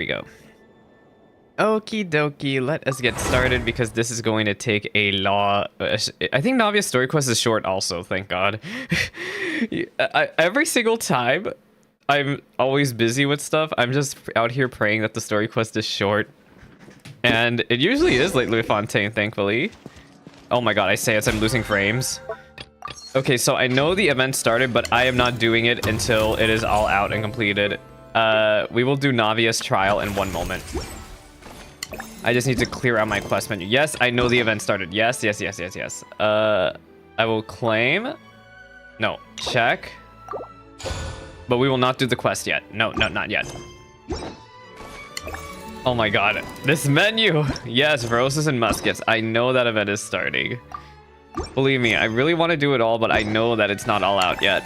we go. Okie dokie, let us get started because this is going to take a lot. I think Navia's story quest is short also, thank God. Every single time I'm always busy with stuff, I'm just out here praying that the story quest is short. And it usually is lately with Fontaine, thankfully. Oh my god, I say as I'm losing frames. Okay, so I know the event started, but I am not doing it until it is all out and completed. We will do Navia's trial in one moment. I just need to clear out my quest menu. Yes, I know the event started. Yes. I will claim. No, check. But we will not do the quest yet. No, not yet. Oh my god, this menu! Yes, roses and muskets. I know that event is starting. Believe me, I really want to do it all, but I know that it's not all out yet.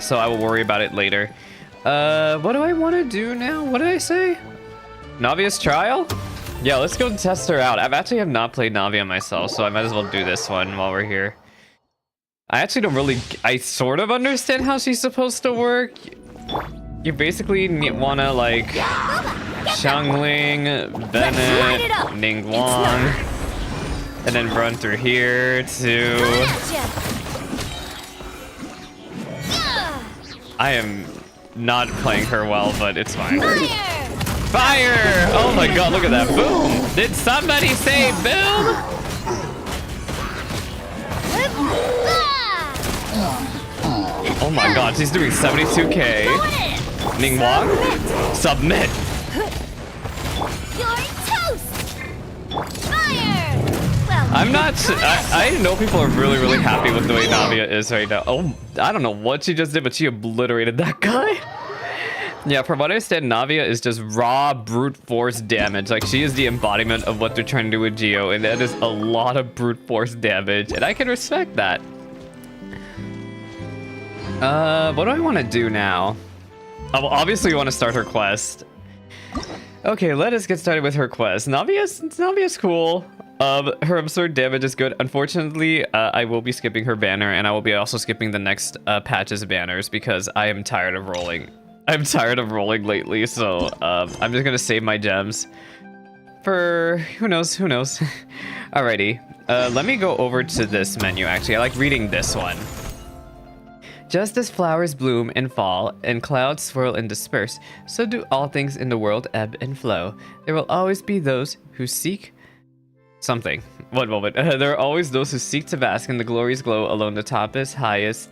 So I will worry about it later. What do I want to do now? What did I say? Navia's trial? Yeah, let's go test her out. Have not played Navia myself, so I might as well do this one while we're here. I actually don't really... I sort of understand how she's supposed to work. You basically want to, like... Xiangling, Bennett, Ningguang, and then run through here to... I am not playing her well, but it's fine. Fire! Oh my god, look at that. Boom! Did somebody say boom? Oh my god, she's doing 72k. Ningguang? Submit! You're toast! Fire! Well, I'm not... I know people are really happy with the way Navia is right now. Oh, I don't know what she just did, but she obliterated that guy. Yeah, from what I understand, Navia is just raw brute force damage. Like, she is the embodiment of what they're trying to do with Geo, and that is a lot of brute force damage, and I can respect that. What do I want to do now? Oh, well, obviously, we want to start her quest. Okay, let us get started with her quest. Navia's cool. Her absurd damage is good. Unfortunately, I will be skipping her banner, and I will be also skipping the next patch's banners because I am tired of rolling. I'm tired of rolling lately, so I'm just gonna save my gems for who knows. Alrighty, let me go over to this menu. Actually, I like reading this one. Just as flowers bloom and fall, and clouds swirl and disperse, so do all things in the world ebb and flow. There will always be those who seek something. One moment. There are always those who seek to bask in the glory's glow along the topest, highest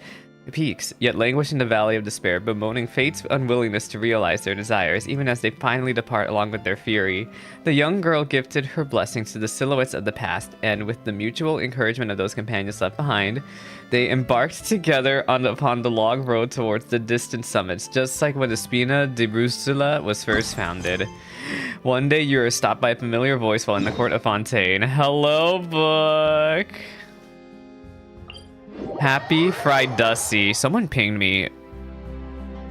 peaks, yet languish in the valley of despair, bemoaning fate's unwillingness to realize their desires, even as they finally depart along with their fury. The young girl gifted her blessings to the silhouettes of the past, and with the mutual encouragement of those companions left behind, they embarked together upon the long road towards the distant summits, just like when the Spina di Brusula was first founded. One day you are stopped by a familiar voice while in the court of Fontaine. Hello, book! Happy Friday. Someone pinged me.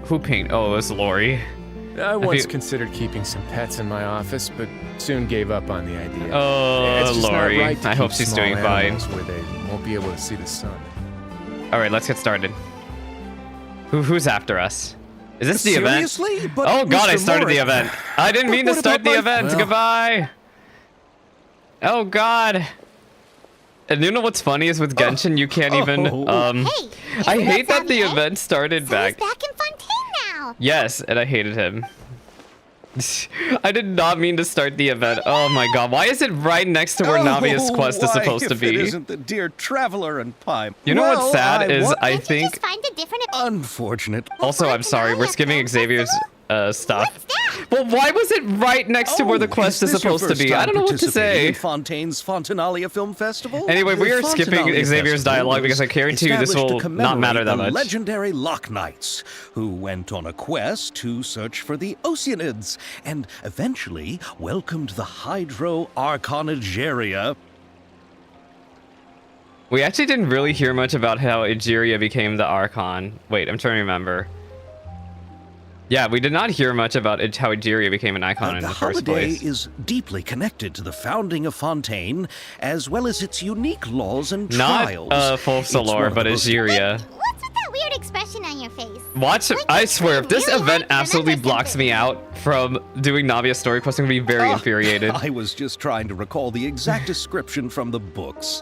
Who pinged? Oh, it was Lori. I once considered keeping some pets in my office, but soon gave up on the idea. Oh, Lori. Right I hope she's doing fine. Where they won't be able to see the sun. All right, let's get started. Who's after us? Is this the Seriously? event? But Oh god, Mr. I started the Morris- event. I didn't mean to what start about the my- event. Well. Goodbye. Oh god. And you know what's funny is with Genshin, you can't even. hey, I isn't hate that the Xavier? event started So back. he's back in Fontaine now. Yes, and I hated him. I did not mean to start the event. Oh my god, why is it right next to where Navia's quest is why, supposed to if be? It isn't the dear traveler and pipe. You know what's sad is I Can't you think. just find a different... Unfortunate. Also, I'm sorry, we're skipping Xavier's stuff. What's that? Well, why was it right next to where the quest is this your supposed to be? first I don't know time what to participating say. in Fontaine's Fontenalia Film Festival? Anyway, we The are skipping Fontenalia Xavier's Festival dialogue because I was guarantee you this established will to not matter that commemorate the much. legendary Loch Knights, who went on a quest to search for the Oceanids, and eventually welcomed the Hydro Archon Egeria. We actually didn't really hear much about how Egeria became the Archon. Wait, I'm trying to remember. Yeah, we did not hear much about how Egeria became an icon in the first holiday place. is deeply connected to the founding of Fontaine, as well as its unique laws and Not trials. Folsalor, It's one of but the most Egeria. What's with that weird expression on your face. Watch, Like I you're swear, if this really event hard to absolutely remember blocks something. me out from doing Navia's story quest, I'm gonna be very infuriated. I was just trying to recall the exact description from the books,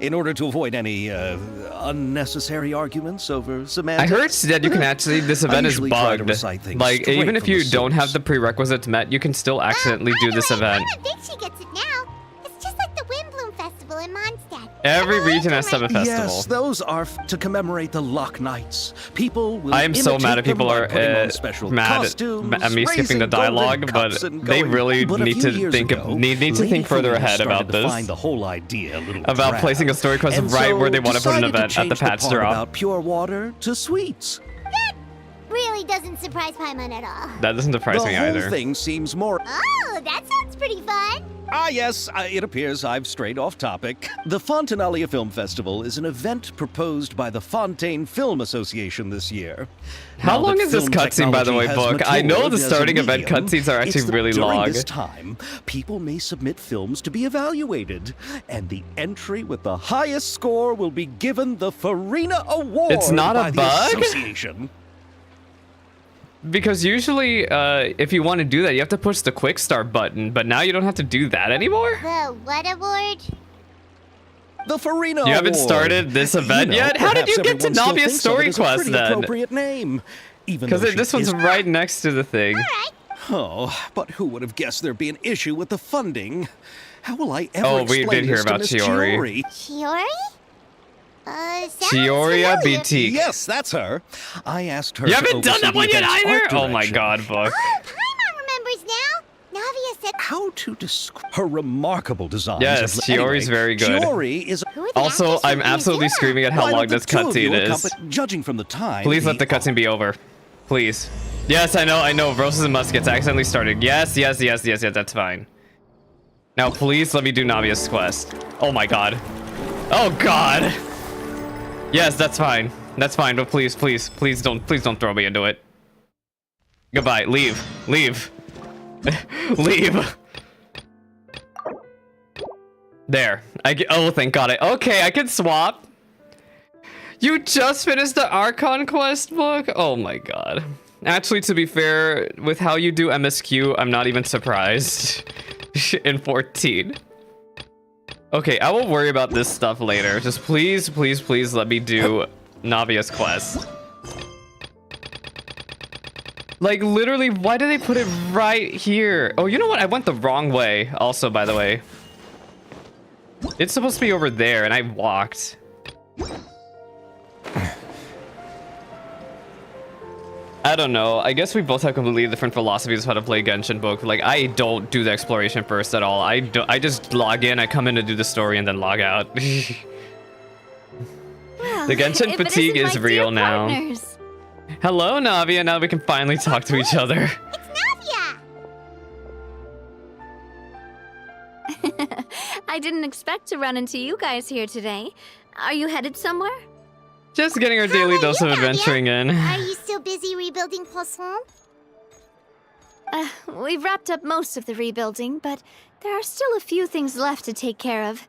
in order to avoid any unnecessary arguments over I semantics. heard that you can actually, this I event is usually try to bugged. recite things Like, straight even if from you the don't have source. the prerequisites met, you can still accidentally do this event. I don't think she gets it now. It's just like the Windbloom Festival in Mondstadt. Every I've region always has to have a been festival. Yes, those are to commemorate the Lock Nights. People will I am so mad imitate at people them by are putting on special mad costumes, at me skipping the raising golden dialogue, but cups and they going- really But a need few to years think ago, need to Lady think further Felina ahead started about to this. find the whole idea a little About drab, placing a story quest and right so where they want to put an decided to event at the change patch part drop. about pure water to sweets. Really doesn't surprise Paimon at all. That doesn't surprise The me whole either. thing seems more. Oh, that sounds pretty fun. Ah, yes, it appears I've strayed off topic. The Fontaine Film Festival is an event proposed by the Fontaine Film Association this year. How Now long that is this film cutscene, by the way, technology has book? I know matured the as a starting event medium, cutscenes are actually it's that really during long. this time, people may submit films to be evaluated, and the entry with the highest score will be given the Farina Award It's not a by bug? the association. Because usually, if you want to do that, you have to push the quick start button, but now you don't have to do that anymore? The what award? The Farina You haven't Award. started this event yet? How did perhaps you get to everyone still Navia's thinks of story it as a quest pretty then? appropriate name. Even Because though she this one's is- right next to the thing. Oh, but who would have guessed there'd be an issue with the funding? How will I ever Oh, we explain did hear this to about Miss Chiori. Chiori? Sounds Chioria familiar. Boutique. Yes, that's her. I asked her. You to haven't done oversee that the one yet event's either? art Oh my direction. god, book. Oh, Paimon remembers now. Navia said. How to describe her remarkable designs? Yes, of- Chiori's very good. Chiori is. Who are the Also, actors from I'm the absolutely museum? screaming at how Why long don't the this two of you cutscene is. accompany- Judging from the time. Please let the cutscene be over. Please. Yes, I know. Roses and Muskets accidentally started. Yes, that's fine. Now, please let me do Navia's quest. Oh my god. Oh god. Yes, that's fine. That's fine, but please don't throw me into it. Goodbye. Leave. Leave. There. Oh, thank god. Okay, I can swap. You just finished the Archon Quest book? Oh my god. Actually, to be fair, with how you do MSQ, I'm not even surprised. In 14. Okay, I will worry about this stuff later. Just please let me do Navia's quest. Like, literally, why did they put it right here? Oh, you know what? I went the wrong way, also, by the way. It's supposed to be over there, and I walked. I don't know. I guess we both have completely different philosophies of how to play Genshin book. Like, I don't do the exploration first at all. I just log in, I come in to do the story, and then log out. Well, The Genshin if it fatigue isn't is my real dear now. partners. Hello, Navia. Now we can finally talk to each other. It's Navia. I didn't expect to run into you guys here today. Are you headed somewhere? Just getting our daily about dose you, of Navia? adventuring in. Are you still busy rebuilding Poisson? We've wrapped up most of the rebuilding, but there are still a few things left to take care of.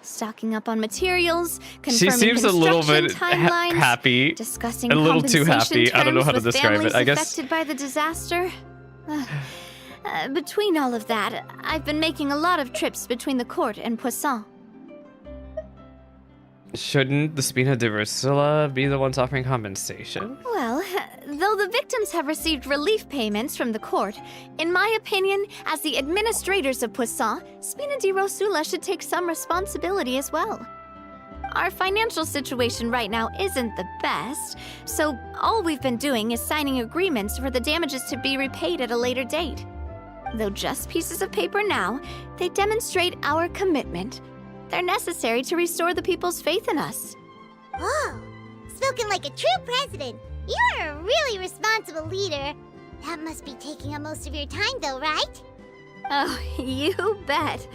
Stocking up on materials, She confirming seems a little construction bit timelines, happy. discussing a little too compensation happy. I don't know how to terms with describe it. families I guess affected by the disaster. Between all of that, I've been making a lot of trips between the court and Poisson. shouldn't the Spina de Ursula be the ones offering compensation? Well, though the victims have received relief payments from the court, in my opinion, as the administrators of Poisson, Spina di Rosula should take some responsibility as well. Our financial situation right now isn't the best, so all we've been doing is signing agreements for the damages to be repaid at a later date. Though just pieces of paper now, they demonstrate our commitment. They're necessary to restore the people's faith in us. Oh, spoken like a true president. You're a really responsible leader. That must be taking up most of your time, though, right? Oh, you bet.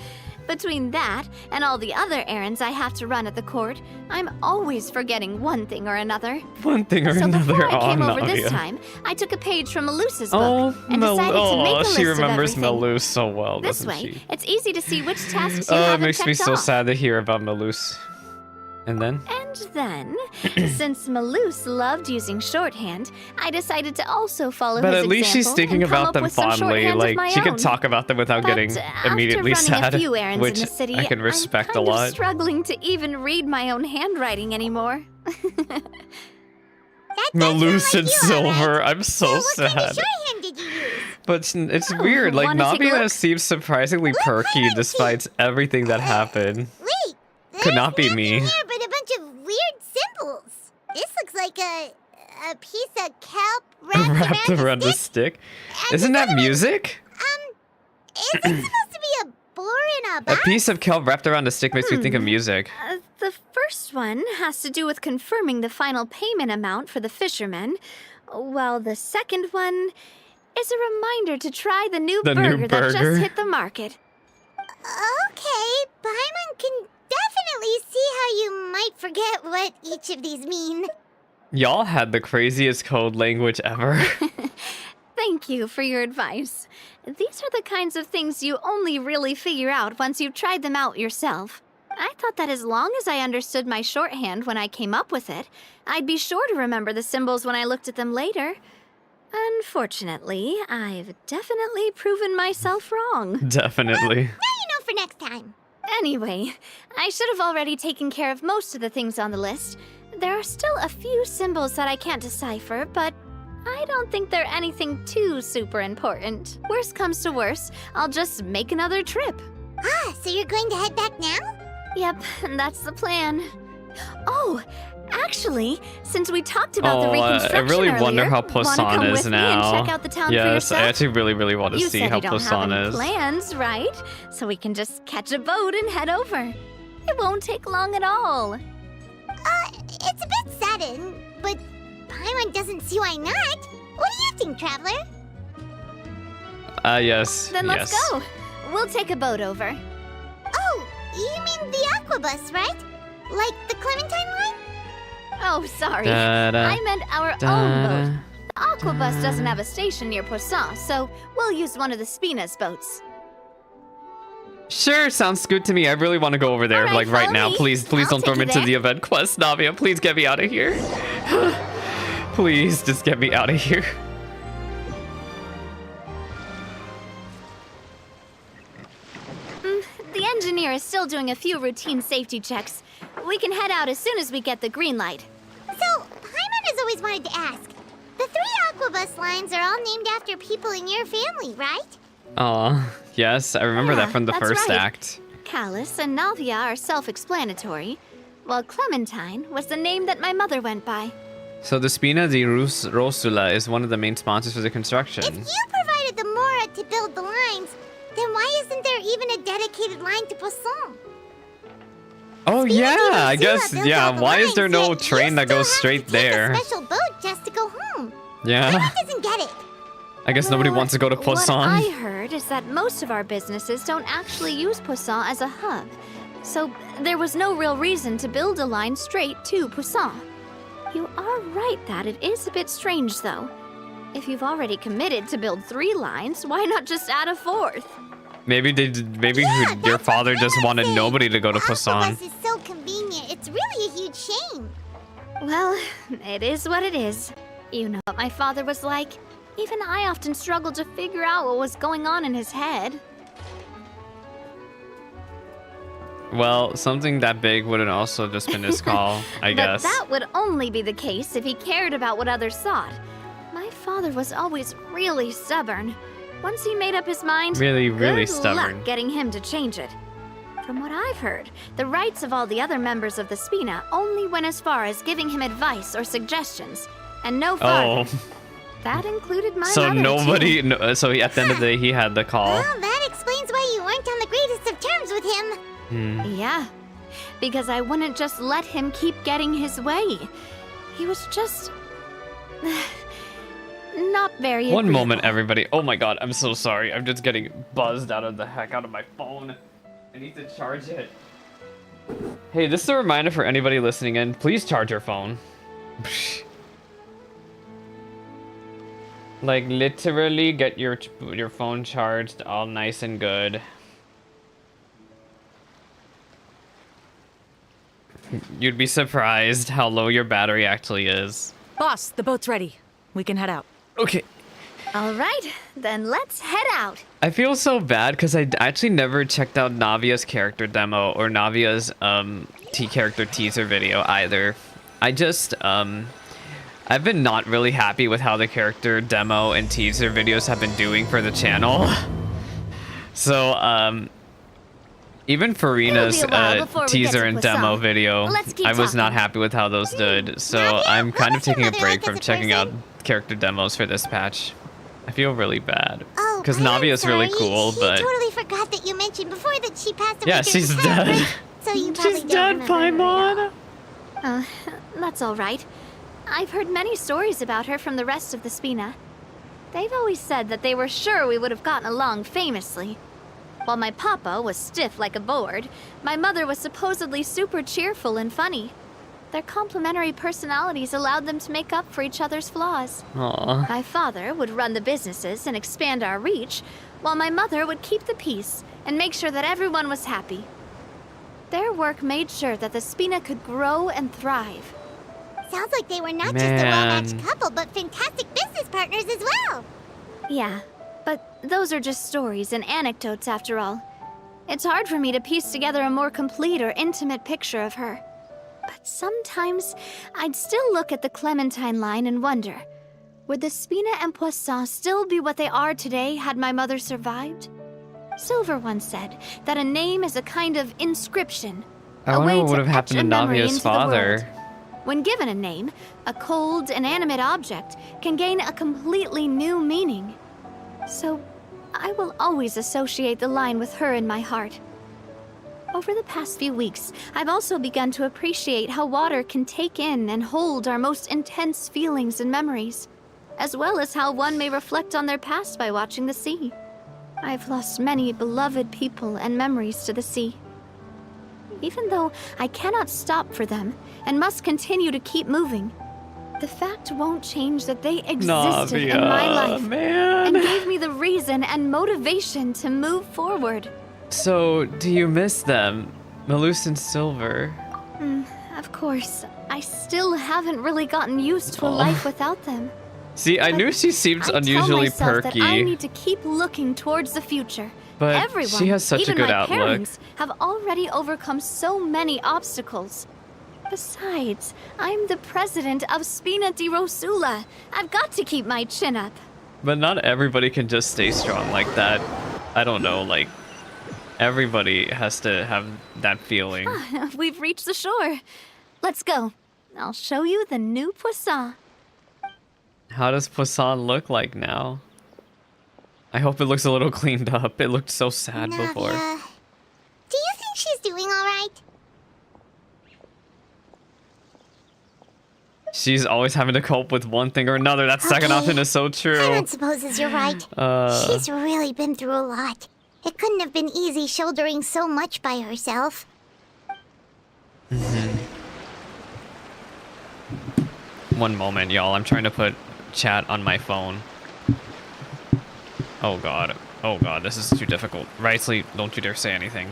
Between that and all the other errands I have to run at the court, I'm always forgetting one thing or another. One thing or So another. before I Oh, came over Navia. this time, I took a page from Melusa's Oh, book and decided to make a list she of remembers everything. Melus so well, This doesn't way, she? it's easy to see which tasks you Oh, it haven't makes me checked so off. sad to hear about Melus. And then? And then, since Malouse loved using shorthand, I decided to also follow But his at least she's example thinking and come about up them with some fondly. shorthand of Like, my she can own. talk about them without getting immediately after running sad, a few errands which in the city, I can respect I'm a kind lot. of struggling to even read my own handwriting anymore. That Malouse and does sound like you, Silver, alright. I'm so What kind of sad. shorthand did you use? But it's Oh, weird, like wanna take a Navia look? seems surprisingly perky despite everything that happened. Wait, Could not be there's me. nothing here but a bunch of weird symbols. This looks like a piece of kelp Wrapped wrapped around a the stick. stick. And Isn't this that other one, music? Is it supposed to be a boar in a A box? piece of kelp wrapped around a stick makes me think of music. The first one has to do with confirming the final payment amount for the fishermen, while the second one is a reminder to try the new The new burger that burger? just hit the market. Okay, Paimon can definitely see how you might forget what each of these mean. Y'all had the craziest code language ever. Thank you for your advice. These are the kinds of things you only really figure out once you've tried them out yourself. I thought that as long as I understood my shorthand when I came up with it, I'd be sure to remember the symbols when I looked at them later. Unfortunately, I've definitely proven myself wrong. Definitely. Now you know for next time. Anyway, I should have already taken care of most of the things on the list. There are still a few symbols that I can't decipher, but I don't think they're anything too super important. Worst comes to worst, I'll just make another trip. Ah, so you're going to head back now? Yep, that's the plan. Oh, actually, since we talked about the Oh, I reconstruction really wonder earlier, how wanna Poisson come is with me now. and check out the town for Yes, yourself? I actually really want to You see said how you don't Poisson have any is. plans, right? So we can just catch a boat and head over. It won't take long at all. It's a bit sudden, but Paimon doesn't see why not. What do you think, Traveler? Yes. Then let's yes. go. We'll take a boat over. Oh, you mean the Aquabus, right? Like the Clementine line? Oh, sorry. Da-da, I meant our own da. boat. The Aquabus doesn't have a station near Poisson, so we'll use one of the Spina's boats. Sure, sounds good to me. I really want to go over there, All right, like right follow now. me. Please I'll don't throw take me you into there. the event quest, Navia. Please get me out of here. Please, just get me out of here. The engineer is still doing a few routine safety checks. We can head out as soon as we get the green light. So, Paimon has always wanted to ask. The 3 Aquabus lines are all named after people in your family, right? Aw, yes, I remember Yeah, that from the that's first right. act. Callus and Navia are self-explanatory, while Clementine was the name that my mother went by. So the Spina di Rosula is one of the main sponsors for the construction. If you provided the Mora to build the lines, then why isn't there even a dedicated line to Poisson? Oh Spina di yeah, I Rosula guess, built yeah, all the why is lines, there no yet train you that goes still have straight to take there? a special boat just to go home. Yeah, Paimon doesn't get it. I guess nobody Well, wants to go to Poisson. What I heard is that most of our businesses don't actually use Poisson as a hub, so there was no real reason to build a line straight to Poisson. You are right that it is a bit strange, though. If you've already committed to build 3 lines, why not just add a 4th? Maybe Yeah, your that's father what just Paimon wanted said. nobody to go to The Poisson. Aquabus is so convenient. It's really a huge shame. Well, it is what it is. You know what my father was like. Even I often struggled to figure out what was going on in his head. Well, something that big wouldn't also just been his call, I guess. But that would only be the case if he cared about what others thought. My father was always really stubborn. Once he made up his mind, Really good stubborn. luck getting him to change it. From what I've heard, the rights of all the other members of the Spina only went as far as giving him advice or suggestions, and no farther. Oh, That included my so mother, nobody, too. no, so at the end of the day, he had the call. Well, that explains why you weren't on the greatest of terms with him. Yeah, because I wouldn't just let him keep getting his way. He was just... not very One agreeable. moment, everybody. Oh my god, I'm so sorry. I'm just getting buzzed out of the heck out of my phone. I need to charge it. Hey, this is a reminder for anybody listening in. Please charge your phone. Like, literally get your phone charged all nice and good. You'd be surprised how low your battery actually is. Boss, the boat's ready. We can head out. Okay. All right, then let's head out. I feel so bad because I actually never checked out Navia's character demo or Navia's character teaser video either. I just I've been not really happy with how the character demo and teaser videos have been doing for the channel. So even Farina's teaser and demo video, I was not happy with how those did. So I'm kind of taking a break from checking out character demos for this patch. I feel really bad because Navia is really cool, but I totally forgot that you mentioned before that she passed away. Yeah, she's dead. So you She's dead, Paimon. That's all right. I've heard many stories about her from the rest of the Spina. They've always said that they were sure we would have gotten along famously. While my papa was stiff like a board, my mother was supposedly super cheerful and funny. Their complementary personalities allowed them to make up for each other's flaws. Aww. My father would run the businesses and expand our reach, while my mother would keep the peace and make sure that everyone was happy. Their work made sure that the Spina could grow and thrive. Sounds like they were not just a well-matched couple, but fantastic business partners as well. Yeah, but those are just stories and anecdotes after all. It's hard for me to piece together a more complete or intimate picture of her. But sometimes, I'd still look at the Clementine line and wonder, would the Spina and Poisson still be what they are today had my mother survived? Silver once said that a name is a kind of inscription. I wonder what would have happened to Navia's father. When given a name, a cold, inanimate object can gain a completely new meaning. So, I will always associate the line with her in my heart. Over the past few weeks, I've also begun to appreciate how water can take in and hold our most intense feelings and memories, as well as how one may reflect on their past by watching the sea. I've lost many beloved people and memories to the sea. Even though I cannot stop for them and must continue to keep moving, the fact won't change that they existed in my life and gave me the reason and motivation to move forward. So, do you miss them? Malus and Silver? Of course. I still haven't really gotten used to a life without them. See, I knew she seems unusually tell myself perky. That I need to keep looking towards the future. But everyone, she has such a even good my outlook. Parents, have already overcome so many obstacles. Besides, I'm the president of Spina di Rosula. I've got to keep my chin up. But not everybody can just stay strong like that. I don't know, like, everybody has to have that feeling. We've reached the shore. Let's go. I'll show you the new Poisson. How does Poisson look like now? I hope it looks a little cleaned up. It looked so sad before. Navia, do you think she's doing all right? She's always having to cope with one thing or another. That second option is so true. Paimon supposes you're right. She's really been through a lot. It couldn't have been easy shouldering so much by herself. One moment, y'all. I'm trying to put chat on my phone. Oh god. Oh god, this is too difficult. Rightly, don't you dare say anything.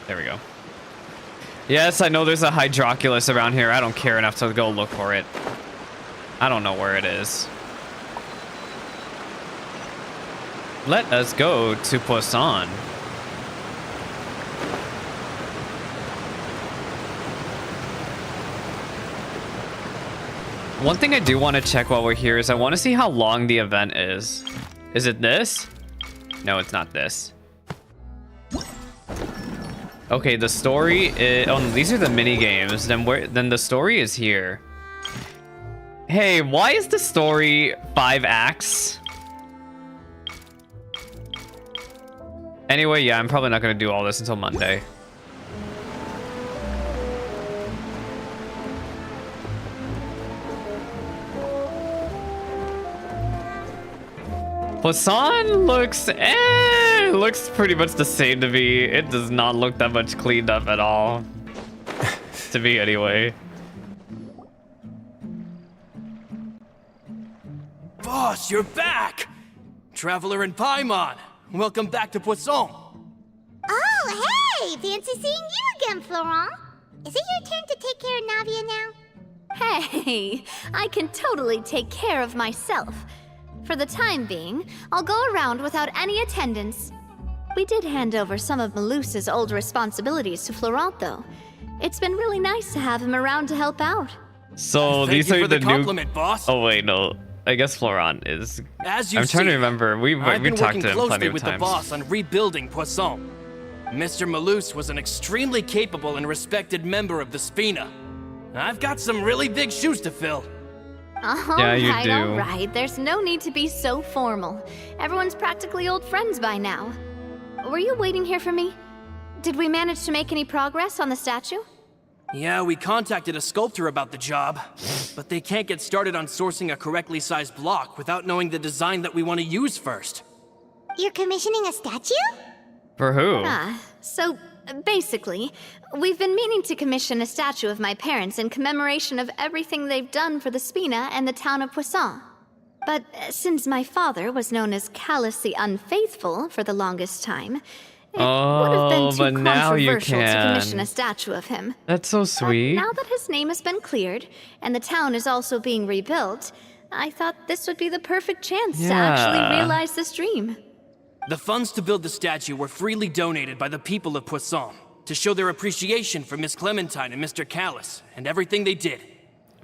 There we go. Yes, I know there's a Hydroculus around here. I don't care enough to go look for it. I don't know where it is. Let us go to Poisson. One thing I do want to check while we're here is I want to see how long the event is. Is it this? No, it's not this. Okay, the story is... Oh, no, these are the mini games. Then the story is here. Hey, why is the story 5 acts? Anyway, yeah, I'm probably not going to do all this until Monday. Poisson looks looks pretty much the same to me. It does not look that much cleaned up at all. To me, anyway. Boss, you're back! Traveler and Paimon, welcome back to Poisson. Oh, hey! Fancy seeing you again, Florent. Is it your turn to take care of Navia now? Hey, I can totally take care of myself. For the time being, I'll go around without any attendance. We did hand over some of Malus's old responsibilities to Florent, though. It's been really nice to have him around to help out. So Thank these you are for the the new. compliment, boss. Oh wait, no. I guess Florent is. As you I'm trying to see, remember. I've We been talked working to him closely plenty of with times. the boss on rebuilding Poisson. Mr. Malus was an extremely capable and respected member of the Spina. I've got some really big shoes to fill. Yeah, you do. All right. There's no need to be so formal. Everyone's practically old friends by now. Were you waiting here for me? Did we manage to make any progress on the statue? Yeah, we contacted a sculptor about the job, but they can't get started on sourcing a correctly sized block without knowing the design that we want to use first. You're commissioning a statue? For who? So basically, we've been meaning to commission a statue of my parents in commemoration of everything they've done for the Spina and the town of Poisson. But since my father was known as Callus the Unfaithful for the longest time, it would have been too but now you controversial to can. commission a statue of him. That's so But sweet. now that his name has been cleared, and the town is also being rebuilt, I thought this would be the perfect chance to actually Yeah. realize this dream. The funds to build the statue were freely donated by the people of Poisson to show their appreciation for Miss Clementine and Mr. Callus and everything they did.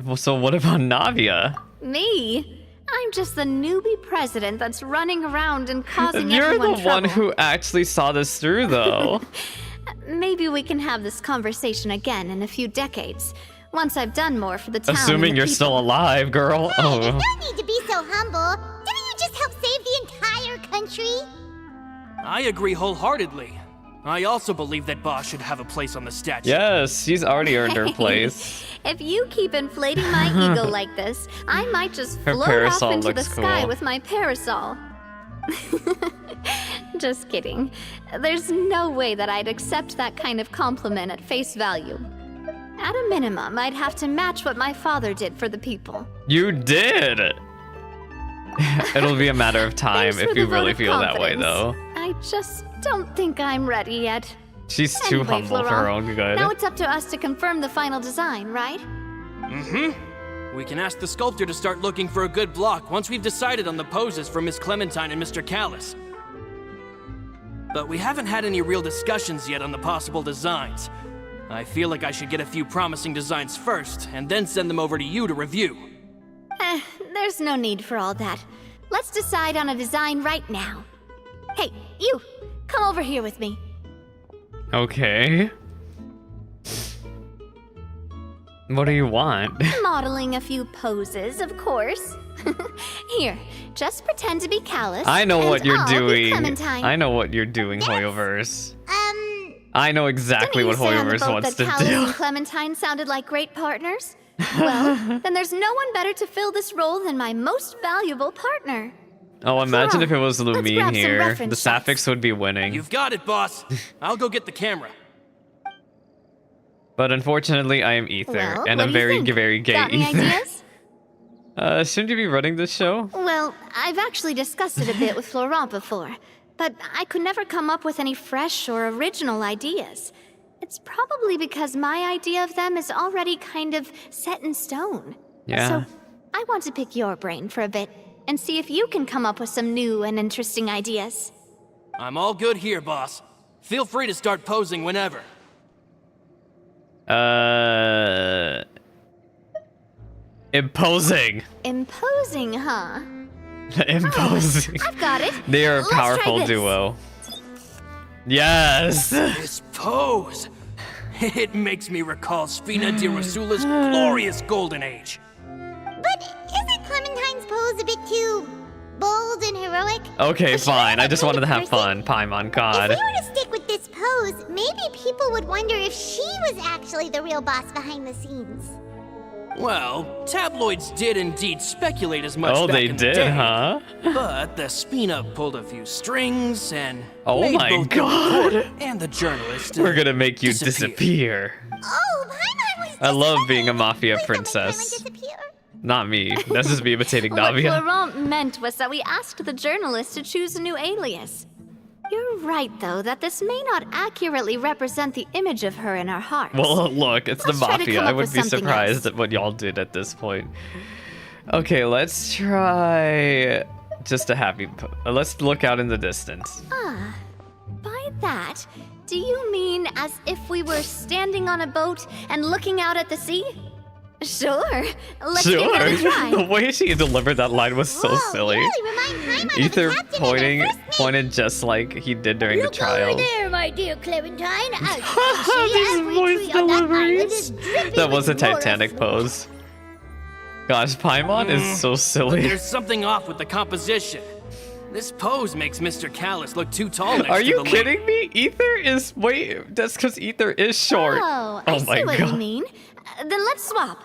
Well, so what about Navia? Me? I'm just the newbie president that's running around and causing You're everyone the trouble. one who actually saw this through, though. Maybe we can have this conversation again in a few decades, once I've done more for the town. and Assuming the you're people. still alive, girl. Hey, Oh. you don't need to be so humble. Didn't you just help save the entire country? I agree wholeheartedly. I also believe that Boss should have a place on the statue. Yes, she's already earned her place. If you keep inflating my ego like this, I might just Her float off parasol into the looks sky cool. with my parasol. Just kidding. There's no way that I'd accept that kind of compliment at face value. At a minimum, I'd have to match what my father did for the people. You did! It'll be a matter of time Thanks for if the you vote really of feel that way, confidence. though. I just don't think I'm ready yet. She's too Anyway, humble for her Florent, own good. Now it's up to us to confirm the final design, right? We can ask the sculptor to start looking for a good block once we've decided on the poses for Miss Clementine and Mr. Callus. But we haven't had any real discussions yet on the possible designs. I feel like I should get a few promising designs first, and then send them over to you to review. There's no need for all that. Let's decide on a design right now. Hey, you! Come over here with me. Okay. What do you want? Modeling a few poses, of course. Here, just pretend to be Callus. I know and what you're I'll be doing. Clementine. I know what you're doing, Hoyoverse. I know exactly Didn't what you say on the Hoyoverse boat wants that to Callus do. and Clementine sounded like great partners? Well, then there's no one better to fill this role than my most valuable partner. Oh, imagine if it was Let's Lumine grab some here. reference The Sapphics would be winning. You've got it, boss. I'll go get the camera. But unfortunately, I am Ether, Well, and what a do you very, think? very gay Got any Ether. ideas? Shouldn't you be running this show? Well, I've actually discussed it a bit with Florent before, but I could never come up with any fresh or original ideas. It's probably because my idea of them is already kind of set in stone. Yeah. So, I want to pick your brain for a bit and see if you can come up with some new and interesting ideas. I'm all good here, boss. Feel free to start posing whenever. Imposing. Imposing, huh? Imposing. I've got it. They are a Let's try powerful this. duo. Yes. This pose. It makes me recall Spina di Rosula's glorious golden age. But isn't Clementine's pose a bit too bold and heroic? Okay, Is she fine. really I just that wanted to kind have of fun. person? Paimon, If God. we were to stick with this pose, maybe people would wonder if she was actually the real boss behind the scenes. Well, tabloids did indeed speculate as much Oh, back they in did, the day, huh? But the Spina pulled a few strings and Oh made my both God. the reporter and the journalist We're gonna make you disappear. Oh, Paimon was I love just being a funny. mafia Please don't make Paimon princess. disappear. Not me. That's just me imitating What Navia. Florent meant was that we asked the journalist to choose a new alias. You're right, though, that this may not accurately represent the image of her in our hearts. Well, look, it's Let's the try to Mafia. come I up would with be something surprised else. at what y'all did at this point. Okay, let's try just a happy. Let's look out in the distance. By that, do you mean as if we were standing on a boat and looking out at the sea? Sure. Let's give it a Sure. try. The way she delivered that line was so Whoa, silly. You really remind Paimon of the Ether captain in their first meet. pointed just like he did during the Look trials. over there, my dear Clementine. As you can These see, every voice tree on that island deliveries. is dripping That was a with water Titanic flow. pose. Gosh, Paimon is so silly. There's something off with the composition. This pose makes Mr. Callus look too tall next Are to you the kidding me? Ether is that's because Ether is short. Oh, I see my what god. you mean. Then let's swap.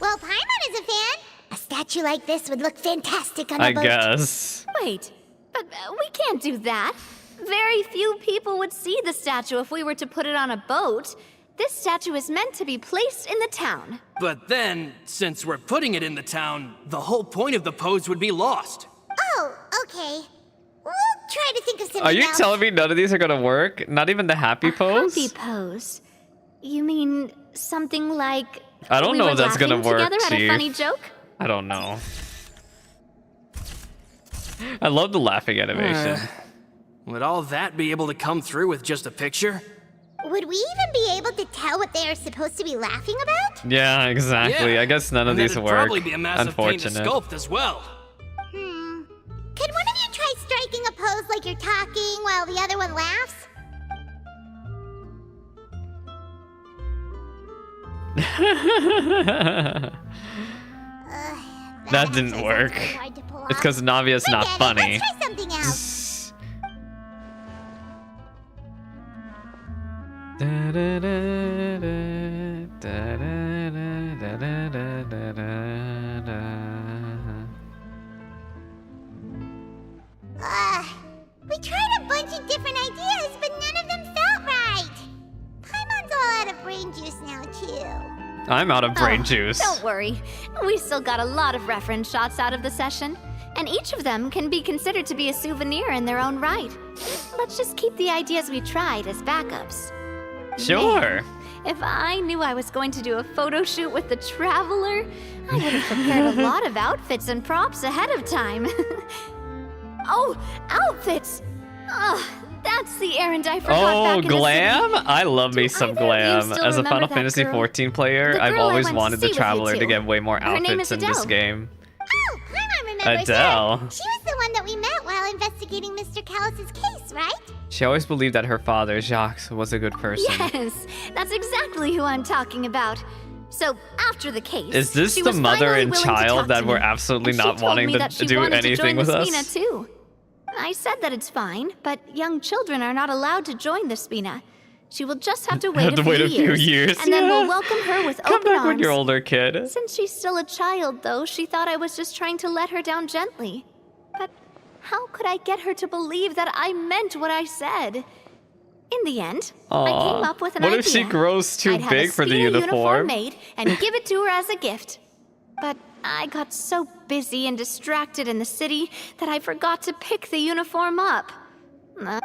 Well, Paimon is a fan. A statue like this would look fantastic on a I boat. guess. Wait, but we can't do that. Very few people would see the statue if we were to put it on a boat. This statue is meant to be placed in the town. But then, since we're putting it in the town, the whole point of the pose would be lost. Oh, okay. We'll try to think of something Are you else. telling me none of these are gonna work? Not even the happy pose? Happy pose. You mean something like I don't we know were if that's gonna laughing work, together at a Chief. funny joke? I don't know. I love the laughing animation. Would all that be able to come through with just a picture? Would we even be able to tell what they are supposed to be laughing about? Yeah, exactly. Yeah. I guess none of And these that'd work. probably be a massive pain to Unfortunate. sculpt as well. Could one of you try striking a pose like you're talking while the other one laughs? That didn't work. It's because Navia's not funny. Let's try something else. We tried a bunch of different ideas, but none of them felt right. Paimon's all out of brain juice now, too. I'm out of brain Oh, juice. Don't worry. We still got a lot of reference shots out of the session, and each of them can be considered to be a souvenir in their own right. Let's just keep the ideas we tried as backups. Sure. Man, if I knew I was going to do a photo shoot with the Traveler, I would have prepared a lot of outfits and props ahead of time. Oh, outfits! That's the errand I forgot back Oh, in the glam? city. I love me Do some either of you glam. still As a remember Final that Fantasy girl? XIV player, The I've girl I always went to wanted see the with you Traveler to two. get way more Her name outfits is in this Adele. game. Oh, Paimon remembers Adele. her. She was the one that we met while investigating Mr. Callus's case, right? She always believed that her father, Jacques, was a good person. Yes, that's exactly who I'm talking about. So after the case, Is this she the was mother finally and willing to talk child to that me, were absolutely and she not told wanting me to that she do wanted to anything join with the us? Spina too. I said that it's fine, but young children are not allowed to join the Spina. She will just have to wait, Have to wait a few years. and then Yeah. we'll welcome her with Come open back arms. when you're older, kid. Since she's still a child, though, she thought I was just trying to let her down gently. But how could I get her to believe that I meant what I said? In the end, I came up with an What idea. if she grows too I'd have big a for the Spina uniform? made and give it to her as a gift. But I got so busy and distracted in the city that I forgot to pick the uniform up.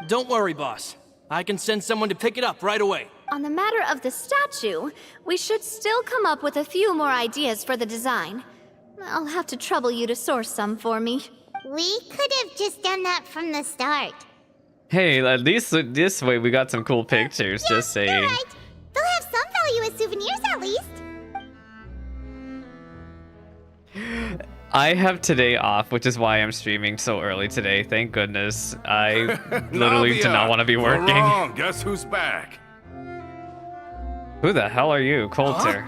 Don't worry, boss. I can send someone to pick it up right away. On the matter of the statue, we should still come up with a few more ideas for the design. I'll have to trouble you to source some for me. We could have just done that from the start. Hey, at least this way we got some cool pictures, just You're saying. right. They'll have some value as souvenirs at least. I have today off, which is why I'm streaming so early today. Thank goodness. I literally do not want to be You're working. wrong. Guess who's back? Who the hell are you, Coulter?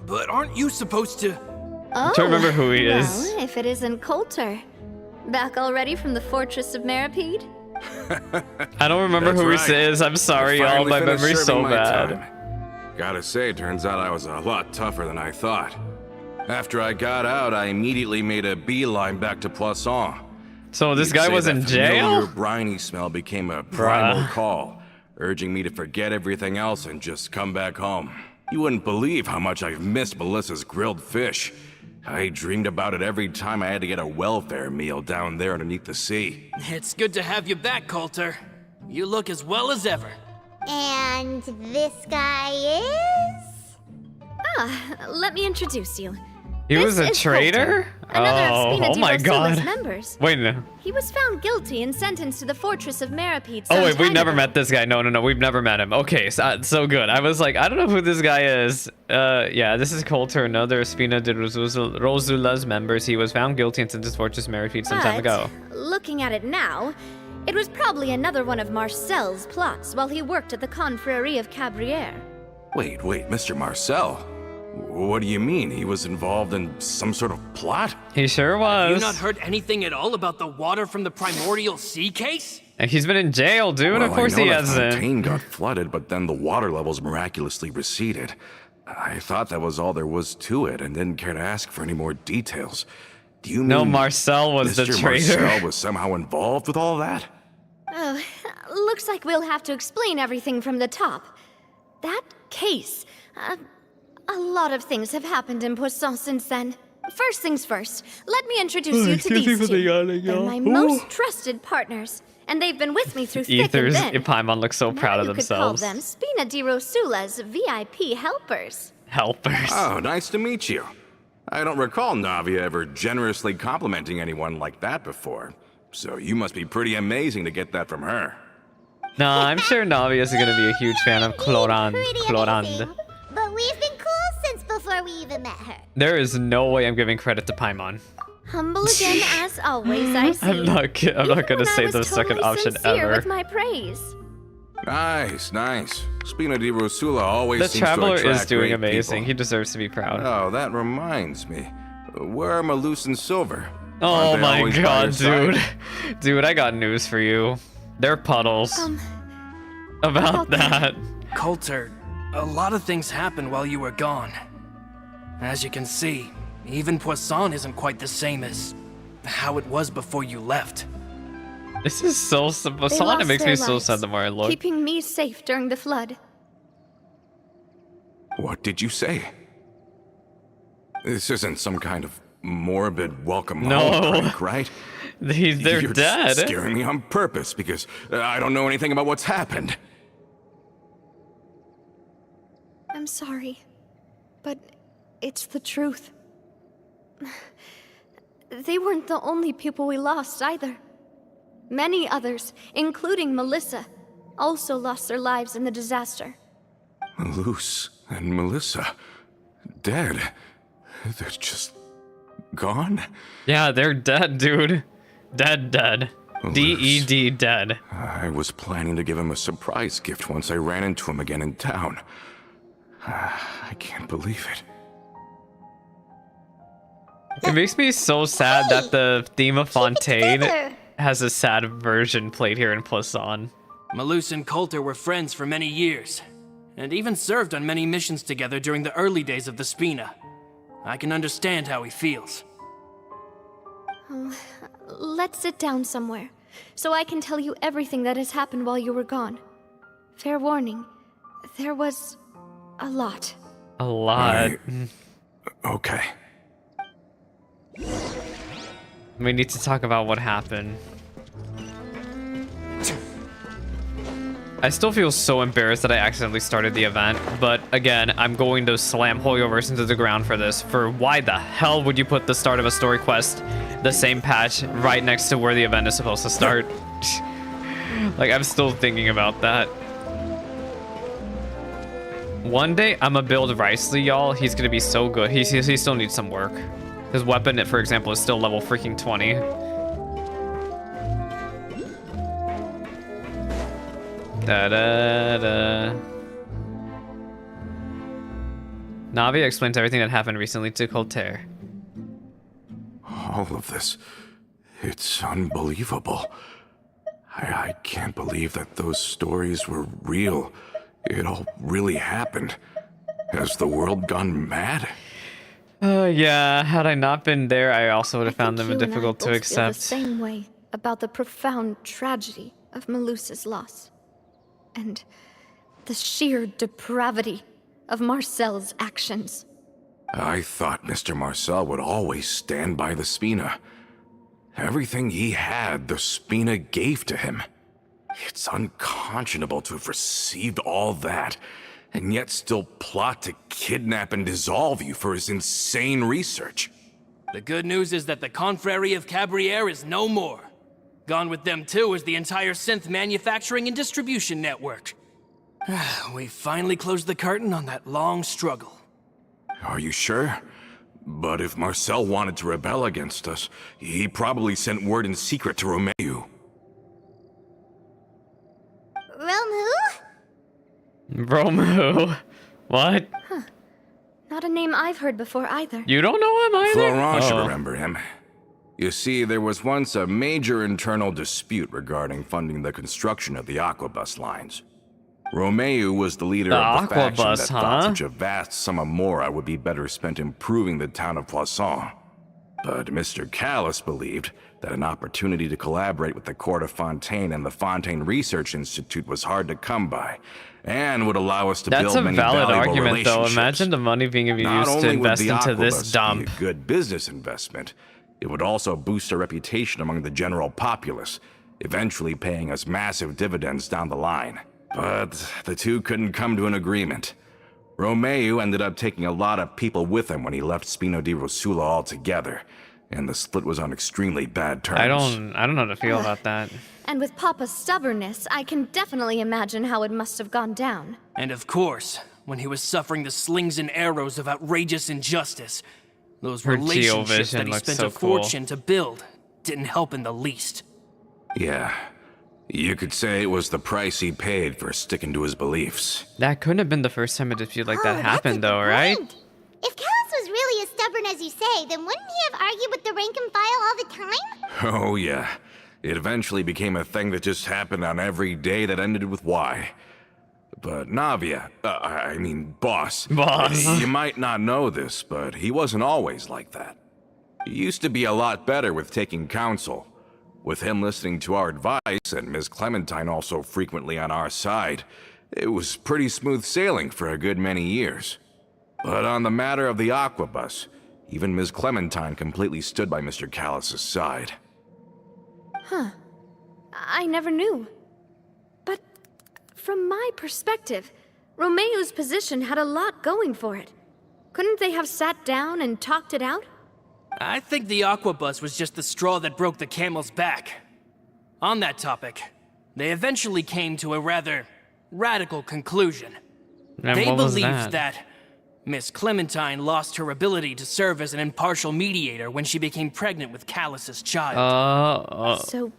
But aren't you supposed to... Oh, Don't remember who he well, is. if it isn't Coulter. Back already from the Fortress of Meripede? I don't remember That's who right. he is. I'm sorry, I y'all. finally My finished memory's so serving my bad. time. Gotta say, turns out I was a lot tougher than I thought. After I got out, I immediately made a beeline back to Poisson. So this You'd guy say was that in familiar jail? briny smell became a primal Bruh. call, urging me to forget everything else and just come back home. You wouldn't believe how much I've missed Melissa's grilled fish. I dreamed about it every time I had to get a welfare meal down there underneath the sea. It's good to have you back, Coulter. You look as well as ever. And this guy is? Let me introduce you. He was a This is traitor? Coulter, another of Oh, Spina oh di my Rosula's god. members. Wait, no. He was found guilty and sentenced to the fortress of Meripede. Oh, wait, some we've time never ago. met this guy. No, we've never met him. Okay, so good. I was like, I don't know who this guy is. Yeah, this is Coulter, another Spina di Rosula's members. He was found guilty and sentenced to Fortress Meripede some time ago. Looking at it now, it was probably another one of Marcel's plots while he worked at the Confrérie of Cabrières. Wait, Mr. Marcel? What do you mean? He was involved in some sort of plot? He sure was. You not heard anything at all about the water from the primordial sea case? And he's been in jail, dude. Well, Of course I know he that hasn't. Fontaine got flooded, but then the water levels miraculously receded. I thought that was all there was to it and didn't care to ask for any more details. Do you No, mean Marcel was the Mr. traitor. Marcel was somehow involved with all that? Oh, looks like we'll have to explain everything from the top. That case, a lot of things have happened in Poisson since then. First things first, let me introduce you to these two. They're my most trusted partners, and they've been with me through thick Ethers and and thin. Paimon look so proud Now of you themselves. could call them Spina di Rosula's VIP helpers. Helpers. Oh, nice to meet you. I don't recall Navia ever generously complimenting anyone like that before. So you must be pretty amazing to get that from her. No, I'm sure Navia is going to be a huge fan of Clorinde. Pretty amazing. But we've been cool since before we even met her. There is no way I'm giving credit to Paimon. Humble again as always, I see. I'm not going to say the the second option ever. with my praise. Nice. Spina di Rosula always The seems Traveler to is attract doing great amazing. He people. deserves to be proud. Oh, that reminds me. Where are Malus and Silver? Oh Aren't they my always by god, your side? dude. Dude, I got news for you. They're puddles. About that. Coulter, a lot of things happened while you were gone. As you can see, even Poisson isn't quite the same as how it was before you left. This is so They Poisson. It lost makes their me so lives, sad the more I look. keeping me safe during the flood. What did you say? This isn't some kind of morbid welcome No. home prank, right? They're You're dead. just scaring me on purpose because I don't know anything about what's happened. I'm sorry, but it's the truth. They weren't the only people we lost either. Many others, including Melissa, also lost their lives in the disaster. Malus and Melissa, dead. They're just gone? Yeah, they're dead, dude. Dead. D-E-D, dead. I was planning to give him a surprise gift once I ran into him again in town. I can't believe it. It makes me so sad that the theme of Fontaine together. has a sad version played here in Poisson. Malus and Coulter were friends for many years, and even served on many missions together during the early days of the Spina. I can understand how he feels. Let's sit down somewhere, so I can tell you everything that has happened while you were gone. Fair warning, there was a lot. A lot. Okay. We need to talk about what happened. I still feel so embarrassed that I accidentally started the event, but again, I'm going to slam Hoyoverse into the ground for this. For why the hell would you put the start of a story quest, the same patch, right next to where the event is supposed to start? Like, I'm still thinking about that. One day, I'm gonna build Riceley, y'all. He's gonna be so good. He still needs some work. His weapon, for example, is still level freaking 20. Da-da-da. Navia explains everything that happened recently to Coulter. All of this, it's unbelievable. I can't believe that those stories were real. It all really happened. Has the world gone mad? Yeah, had I not been there, I also would have found them You and I difficult to both feel accept. the same way about the profound tragedy of Melusa's loss. And the sheer depravity of Marcel's actions. I thought Mr. Marcel would always stand by the Spina. Everything he had, the Spina gave to him. It's unconscionable to have received all that, and yet still plot to kidnap and dissolve you for his insane research. The good news is that the Confrérie of Cabriere is no more. Gone with them too is the entire synth manufacturing and distribution network. We finally closed the curtain on that long struggle. Are you sure? But if Marcel wanted to rebel against us, he probably sent word in secret to Romeu. Romeu? What? Not a name I've heard before either. You don't know him either? Florent should remember him. You see, there was once a major internal dispute regarding funding the construction of the Aquabus lines. Romeu was the leader of the faction that thought such a vast sum of mora would be better spent improving the town of Poisson. But Mr. Callis believed that an opportunity to collaborate with the court of Fontaine and the Fontaine Research Institute was hard to come by, and would allow us to build many valuable relationships. That's a valid argument, though. Imagine the money being used to invest into this dump. Be a good business investment, it would also boost our reputation among the general populace, eventually paying us massive dividends down the line. But the two couldn't come to an agreement. Romeu ended up taking a lot of people with him when he left Spina di Rosula altogether, and the split was on extremely bad terms. I don't know how to feel about that. And with Papa's stubbornness, I can definitely imagine how it must have gone down. And of course, when he was suffering the slings and arrows of outrageous injustice, those relationships that he spent a fortune to build didn't help in the least. Yeah. You could say it was the price he paid for sticking to his beliefs. That couldn't have been the first time a dispute like that happened, though, right? If Callis was really as stubborn as you say, then wouldn't he have argued with the rank and file all the time? Oh, yeah. It eventually became a thing that just happened on every day that ended with Y. But Navia, Boss. You might not know this, but he wasn't always like that. He used to be a lot better with taking counsel. With him listening to our advice, and Ms. Clementine also frequently on our side, it was pretty smooth sailing for a good many years. But on the matter of the Aquabus, even Ms. Clementine completely stood by Mr. Callis' side. Huh. I never knew. But from my perspective, Romeu's position had a lot going for it. Couldn't they have sat down and talked it out? I think the Aquabus was just the straw that broke the camel's back. On that topic, they eventually came to a rather radical conclusion. And they what was believed that Miss Clementine lost her ability to serve as an impartial mediator when she became pregnant with Callis' child. So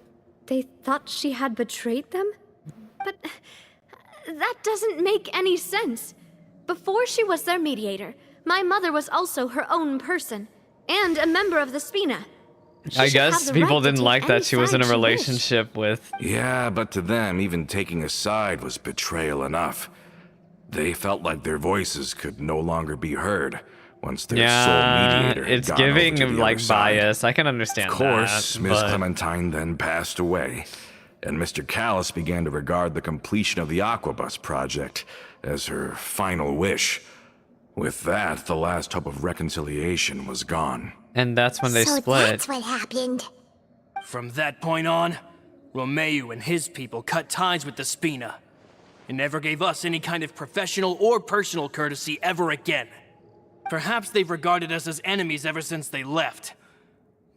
they thought she had betrayed them? But that doesn't make any sense. Before she was their mediator, my mother was also her own person. And a member of the Spina. I guess people didn't like that she was in a relationship with... Yeah, but to them, even taking a side was betrayal enough. They felt like their voices could no longer be heard once their sole mediator had it's gone over giving to the like other side. bias. I can understand that. Of course, Miss Clementine then passed away, and Mr. Callis began to regard the completion of the Aquabus project as her final wish. With that, the last hope of reconciliation was gone. And that's when they split. So that's what happened. From that point on, Romeu and his people cut ties with the Spina, and never gave us any kind of professional or personal courtesy ever again. Perhaps they've regarded us as enemies ever since they left.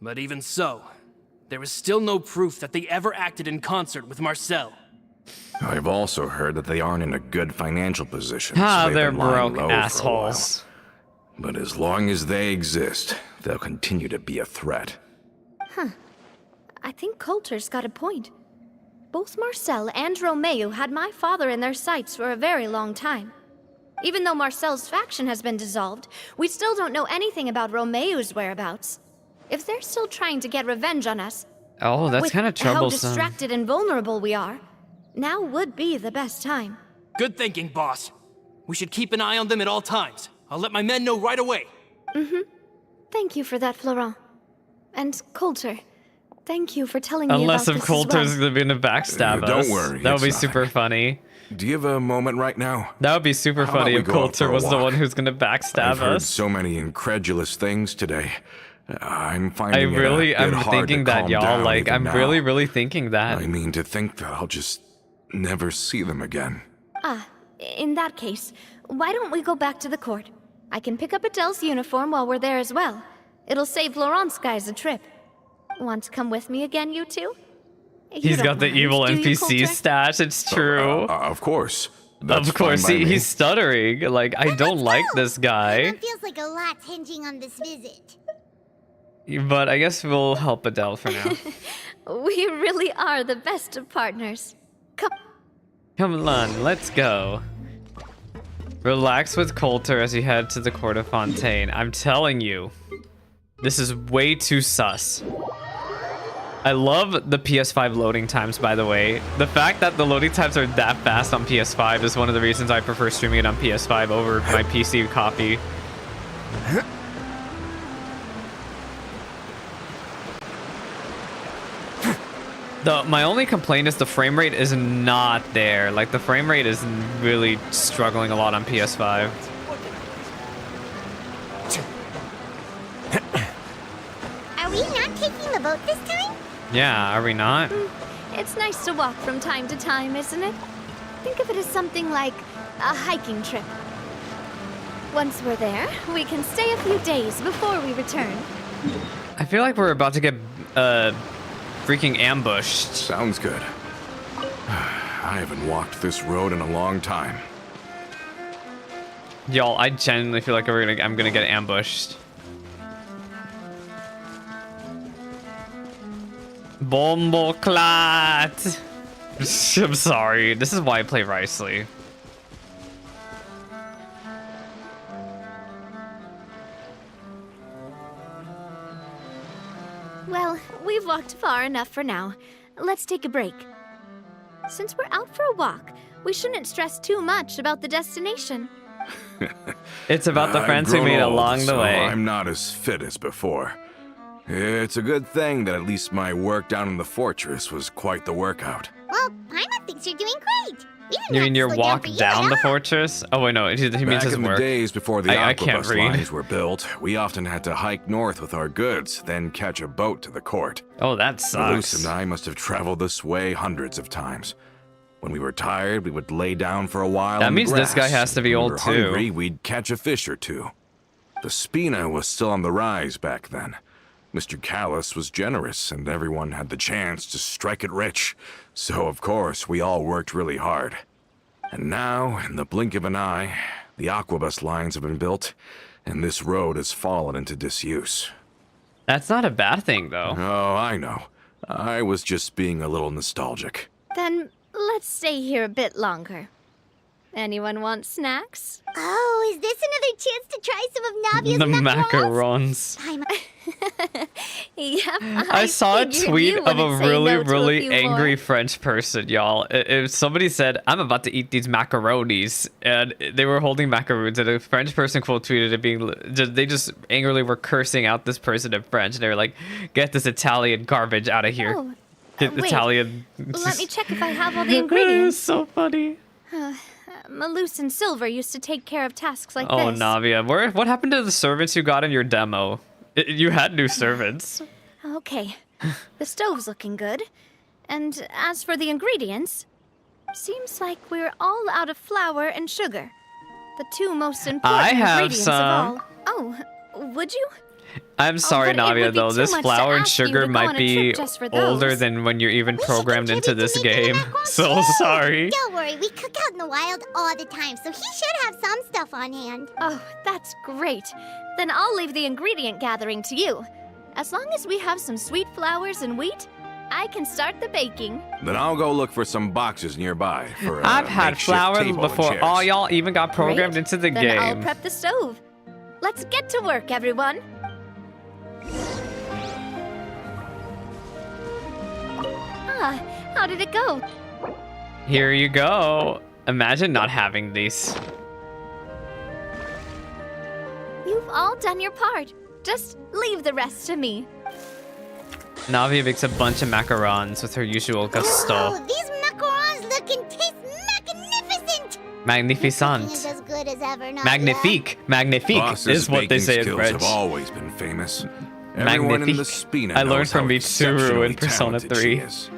But even so, there is still no proof that they ever acted in concert with Marcel. I've also heard that they aren't in a good financial position. They're broke assholes. But as long as they exist, they'll continue to be a threat. I think Coulter's got a point. Both Marcel and Romeu had my father in their sights for a very long time. Even though Marcel's faction has been dissolved, we still don't know anything about Romeu's whereabouts. If they're still trying to get revenge on us... Oh, that's kind of troublesome. How distracted and vulnerable we are, now would be the best time. Good thinking, boss. We should keep an eye on them at all times. I'll let my men know right away. Thank you for that, Florent. And Coulter, Thank you for telling me Unless about if this Coulter's as well. gonna backstab us. Don't worry, That would it's be super nothing. funny. Do you have a moment right now? That would be super How about funny we if go out Coulter for a was the walk? one who's gonna backstab I've heard us. so many incredulous things today. I'm I'm finding it a bit hard thinking to that, calm y'all. down Like, even I'm now. really thinking that. I mean, to think that I'll just never see them again. Ah, in that case, why don't we go back to the court? I can pick up Adele's uniform while we're there as well. It'll save Laurent's guys a trip. Want to come with me again, you two? You He's don't got the mind, evil do you, NPC Coulter? stash. It's true. Of course. That's Of course, fine by me. he's stuttering. Like, I don't like this guy. It feels like a lot's hinging on this visit. But I guess we'll help Adele for now. We really are the best of partners. Come on, let's go. Relax with Coulter as you head to the court of Fontaine. I'm telling you, this is way too sus. I love the PS5 loading times, by the way. The fact that the loading times are that fast on PS5 is one of the reasons I prefer streaming it on PS5 over my PC copy. My only complaint is the frame rate is not there. Like, the frame rate is really struggling a lot on PS5. Are we not taking the boat this time? Yeah, are we not? It's nice to walk from time to time, isn't it? Think of it as something like a hiking trip. Once we're there, we can stay a few days before we return. I feel like we're about to get freaking ambushed. Sounds good. I haven't walked this road in a long time. Y'all, I genuinely feel like I'm gonna get ambushed. Bomboclat! I'm sorry. This is why I play Ricely. Well, we've walked far enough for now. Let's take a break. Since we're out for a walk, we shouldn't stress too much about the destination. It's about the I've friends we grown made old, along the so way. I'm not as fit as before. It's a good thing that at least my work down in the fortress was quite the workout. Well, Paimon thinks you're doing great. We didn't You have mean to your slow walk for you down at the all. fortress? Oh wait, no, he means Back his in work. the days before the I can't aquabus read. lines were built, we often had to hike north with our goods, then catch a boat to the court. Oh, that Luce sucks. and I must have traveled this way hundreds of times. When we were tired, we would lay down for a while. That on the means this guy grass. has to be When old, we were too. Hungry, we'd catch a fish or two. The Spina was still on the rise back then. Mr. Callis was generous, and everyone had the chance to strike it rich. So, of course, we all worked really hard. And now, in the blink of an eye, the aquabus lines have been built, and this road has fallen into disuse. That's not a bad thing, though. Oh, I know. I was just being a little nostalgic. Then let's stay here a bit longer. Anyone want snacks? Oh, is this another chance to try some of Navia's The macarons? macarons. Paimon, Yep, I saw a figured tweet you of a wouldn't say really, no to a really few angry more. French person, y'all. If somebody said, I'm about to eat these macaronis, and they were holding macaroons, and a French person quote tweeted it they just angrily were cursing out this person in French, and they were like, get this Italian garbage out of here. Oh, Get wait. Italian. Let me check if I have all the It's ingredients. so funny. Malus and Silver used to take care of tasks like Oh, this. Navia, what happened to the servants you got in your demo? You had new servants. Okay, the stove's looking good. And as for the ingredients, seems like we're all out of flour and sugar. The two most important have ingredients some. of all. Oh, would you? I'm sorry, but it Navia, would be though. too This much to flour and ask you sugar to go might on a be trip just for older those. than when you're even We should programmed into contribute this to making game. the macarons So too. sorry. Don't worry, we cook out in the wild all the time, so he should have some stuff on hand. Oh, that's great. Then I'll leave the ingredient gathering to you. As long as we have some sweet flours and wheat, I can start the baking. Then I'll go look for some boxes nearby for a I've had makeshift flour table and before chairs. all y'all even got programmed Great. into the Then I'll game. prep the stove. Let's get to work, everyone. Ah, how did it go? Here you go. Imagine not having these. You've all done your part. Just leave the rest to me. Navia makes a bunch of macarons with her usual gusto. Oh, these macarons look and taste magnificent! Magnificent. Cooking is as good as ever, Navia. Magnifique. Magnifique Boss's is what they baking say in skills French. have always been famous. Everyone in the Magnifique. Spina I learned knows from how Mitsuru in exceptionally Persona talented she 3. is.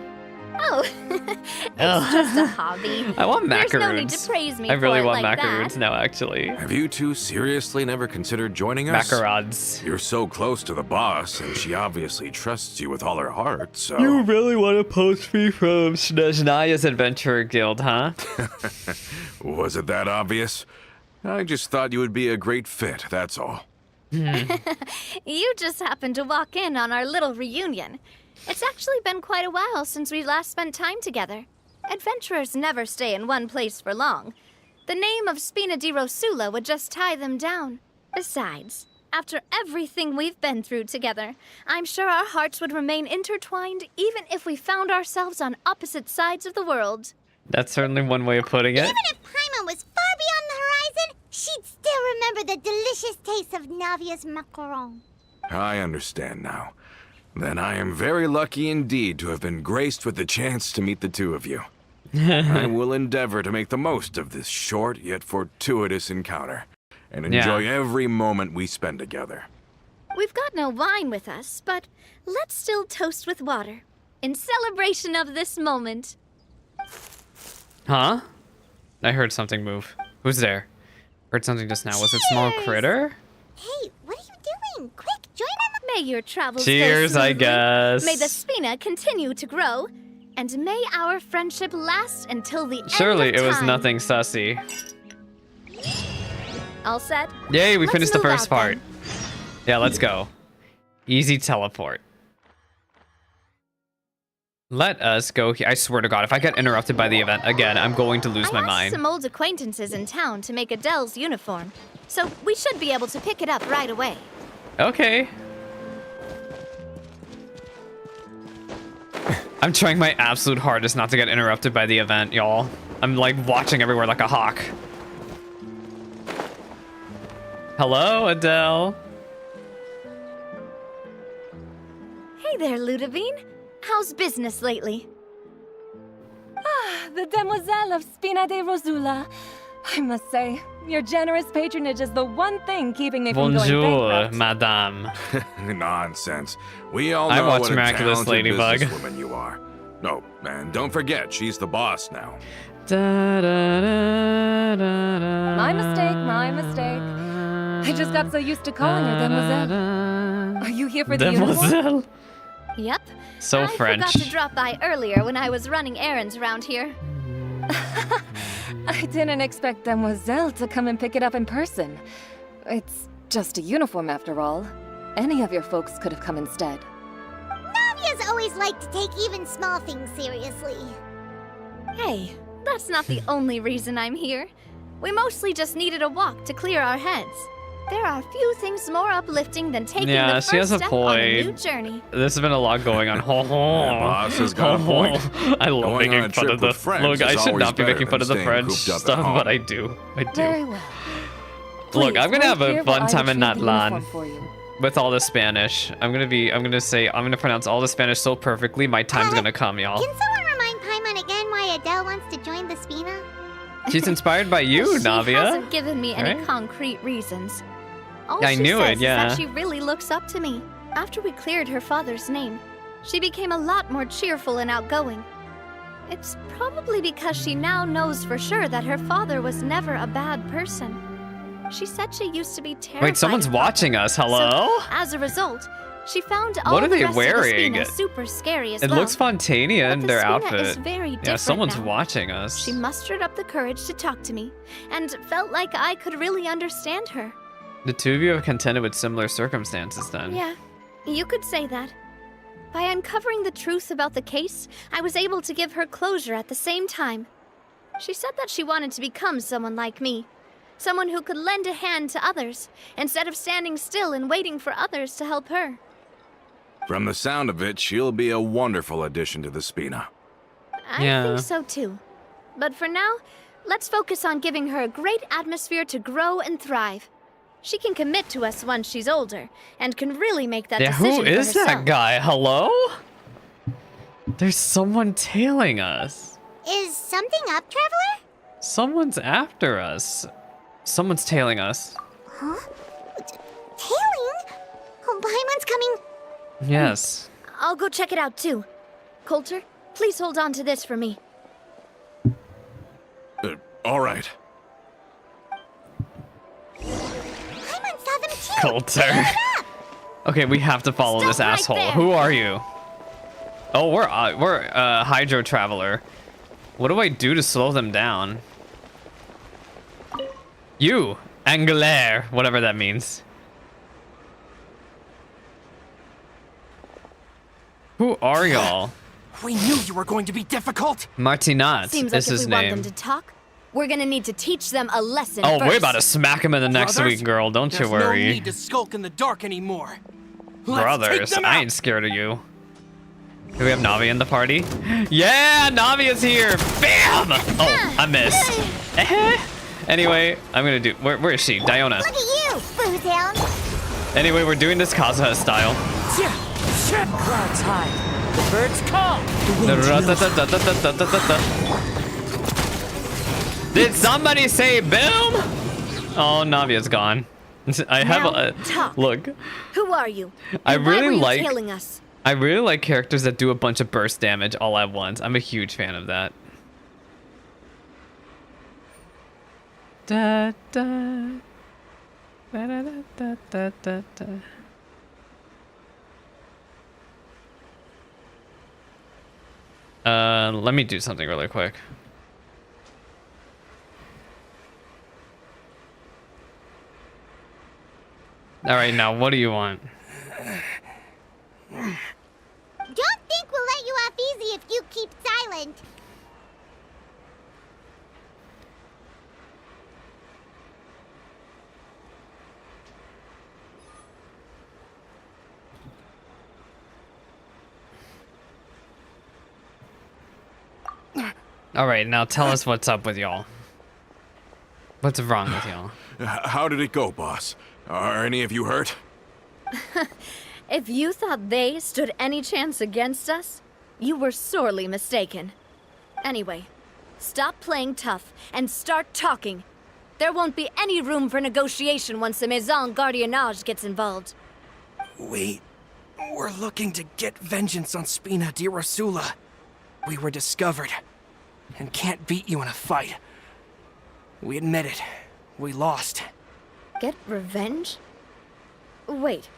Oh, it's just a hobby. I want macaroons. There's no need to praise me I really for it want like macaroons that. now, actually. Have you two seriously never considered joining us? Macarons. You're so close to the boss, and she obviously trusts you with all her heart, so... You really want to post me from Snezhnaya's Adventurer Guild, huh? Was it that obvious? I just thought you would be a great fit, that's all. You just happened to walk in on our little reunion. It's actually been quite a while since we last spent time together. Adventurers never stay in one place for long. The name of Spina di Rosula would just tie them down. Besides, after everything we've been through together, I'm sure our hearts would remain intertwined even if we found ourselves on opposite sides of the world. That's certainly one way of putting it. Even if Paimon was far beyond the horizon, she'd still remember the delicious taste of Navia's macaron. I understand now. Then I am very lucky indeed to have been graced with the chance to meet the two of you. I will endeavor to make the most of this short yet fortuitous encounter, and enjoy every moment we spend together. We've got no wine with us, but let's still toast with water, in celebration of this moment. Huh? I heard something move. Who's there? Heard something just now. Was it small Cheers! critter? Hey, what are you doing? Quick, join in the... May your travels Cheers, go I smoothly. guess. May the Spina continue to grow, and may our friendship last until the Surely end it of was time. nothing sussy. All set? Yay, we Let's finished the move first out part. then. Yeah, let's go. Easy teleport. Let us go here. I swear to God, if I get interrupted by the event again, I'm going to lose my I asked mind. some old acquaintances in town to make Adele's uniform, so we should be able to pick it up right away. Okay. I'm trying my absolute hardest not to get interrupted by the event, y'all. I'm like watching everywhere like a hawk. Hello, Adele. Hey there, Ludovine. How's business lately? The Demoiselle of Spina de Rosula. I must say, your generous patronage is the one thing keeping me from going Bonjour, bankrupt. madame. Nonsense. We all I know watch what a Miraculous talented Ladybug. businesswoman you are. No, and don't forget, she's the boss now. Da, da, da, da, da, My mistake, my mistake. I just got so used to calling her Demoiselle. Are you here for the uniform? Demoiselle. Yep. So I French. forgot to drop by earlier when I was running errands around here. I didn't expect Demoiselle to come and pick it up in person. It's just a uniform after all. Any of your folks could have come instead. Navia's always liked to take even small things seriously. Hey, that's not the only reason I'm here. We mostly just needed a walk to clear our heads. There are few things more uplifting than taking Yeah, the she has first a step on a new point. journey. There's been a lot going on. Ho, ho. The boss has got a point. I love Going on making a fun trip of the. with friends Look, I is should always not be better making fun than of the staying French cooped up at stuff, home. but I do. I do. Very well. Look, I'm gonna Please, have wait a here fun while I time in that retrieve the LAN uniform for you. with all the Spanish. I'm gonna pronounce all the Spanish so perfectly. My time's gonna come, y'all. Can someone remind Paimon again why Adele wants to join the Spina? She's inspired by you, She Navia. hasn't given me any Right? concrete reasons. All I she knew says it, yeah. is that she really looks up to me. After we cleared her father's name, she became a lot more cheerful and outgoing. It's probably because she now knows for sure that her father was never a bad person. She said she used to be terrified. Wait, someone's of watching us. Hello? So, as a result, she found all What are the they rest wearing? Of the Spina super scary as It well. looks Fontania in But the their Spina outfit. is very Yeah, different someone's now. watching us. She mustered up the courage to talk to me, and felt like I could really understand her. The two of you have contended with similar circumstances then. Yeah, you could say that. By uncovering the truth about the case, I was able to give her closure at the same time. She said that she wanted to become someone like me. Someone who could lend a hand to others, instead of standing still and waiting for others to help her. From the sound of it, she'll be a wonderful addition to the Spina. I Yeah. think so too. But for now, let's focus on giving her a great atmosphere to grow and thrive. She can commit to us once she's older, and can really make that Yeah, decision who for is herself. that guy? Hello? There's someone tailing us. Is something up, Traveler? Someone's after us. Someone's tailing us. Huh? Tailing? Oh, Paimon's coming. Yes. I'll go check it out too. Coulter, please hold on to this for me. All right. Paimon saw them too. Coulter. Okay, we have to follow Stop this right asshole. there. Who are you? Oh, we're Hydro Traveler. What do I do to slow them down? You, Angulaire, whatever that means. Who are y'all? We knew you were going to be difficult. Martinat Seems like is if his we want name. them to talk, we're gonna need to teach them a lesson Oh, first. we're about to smack him in the next Brothers, week, girl. Don't you There's no worry. need to skulk in the dark anymore. Let's take Brothers, them I out. ain't scared of you. Do we have Navia in the party? Yeah, Navia's here. Bam! Oh, I missed. Anyway, I'm gonna do. Where is she? Diona. Look at you, Boozound. Anyway, we're doing this Kazuha style. Clouds high. The birds call. Did somebody say boom? Oh, Navia's gone. I have Now, a talk. look. Who are you? I And why really were you like- tailing us? I really like characters that do a bunch of burst damage all at once. I'm a huge fan of that. Da da da da da da da da. Let me do something really quick. All right, now what do you want? Don't think we'll let you off easy if you keep silent. All right, now tell us what's up with y'all. What's wrong with y'all? How did it go, boss? Are any of you hurt? If you thought they stood any chance against us, you were sorely mistaken. Anyway, stop playing tough and start talking. There won't be any room for negotiation once the Maison Gardiennage gets involved. We're looking to get vengeance on Spina di Rosula. We were discovered and can't beat you in a fight. We admit it. We lost. Get revenge? Wait,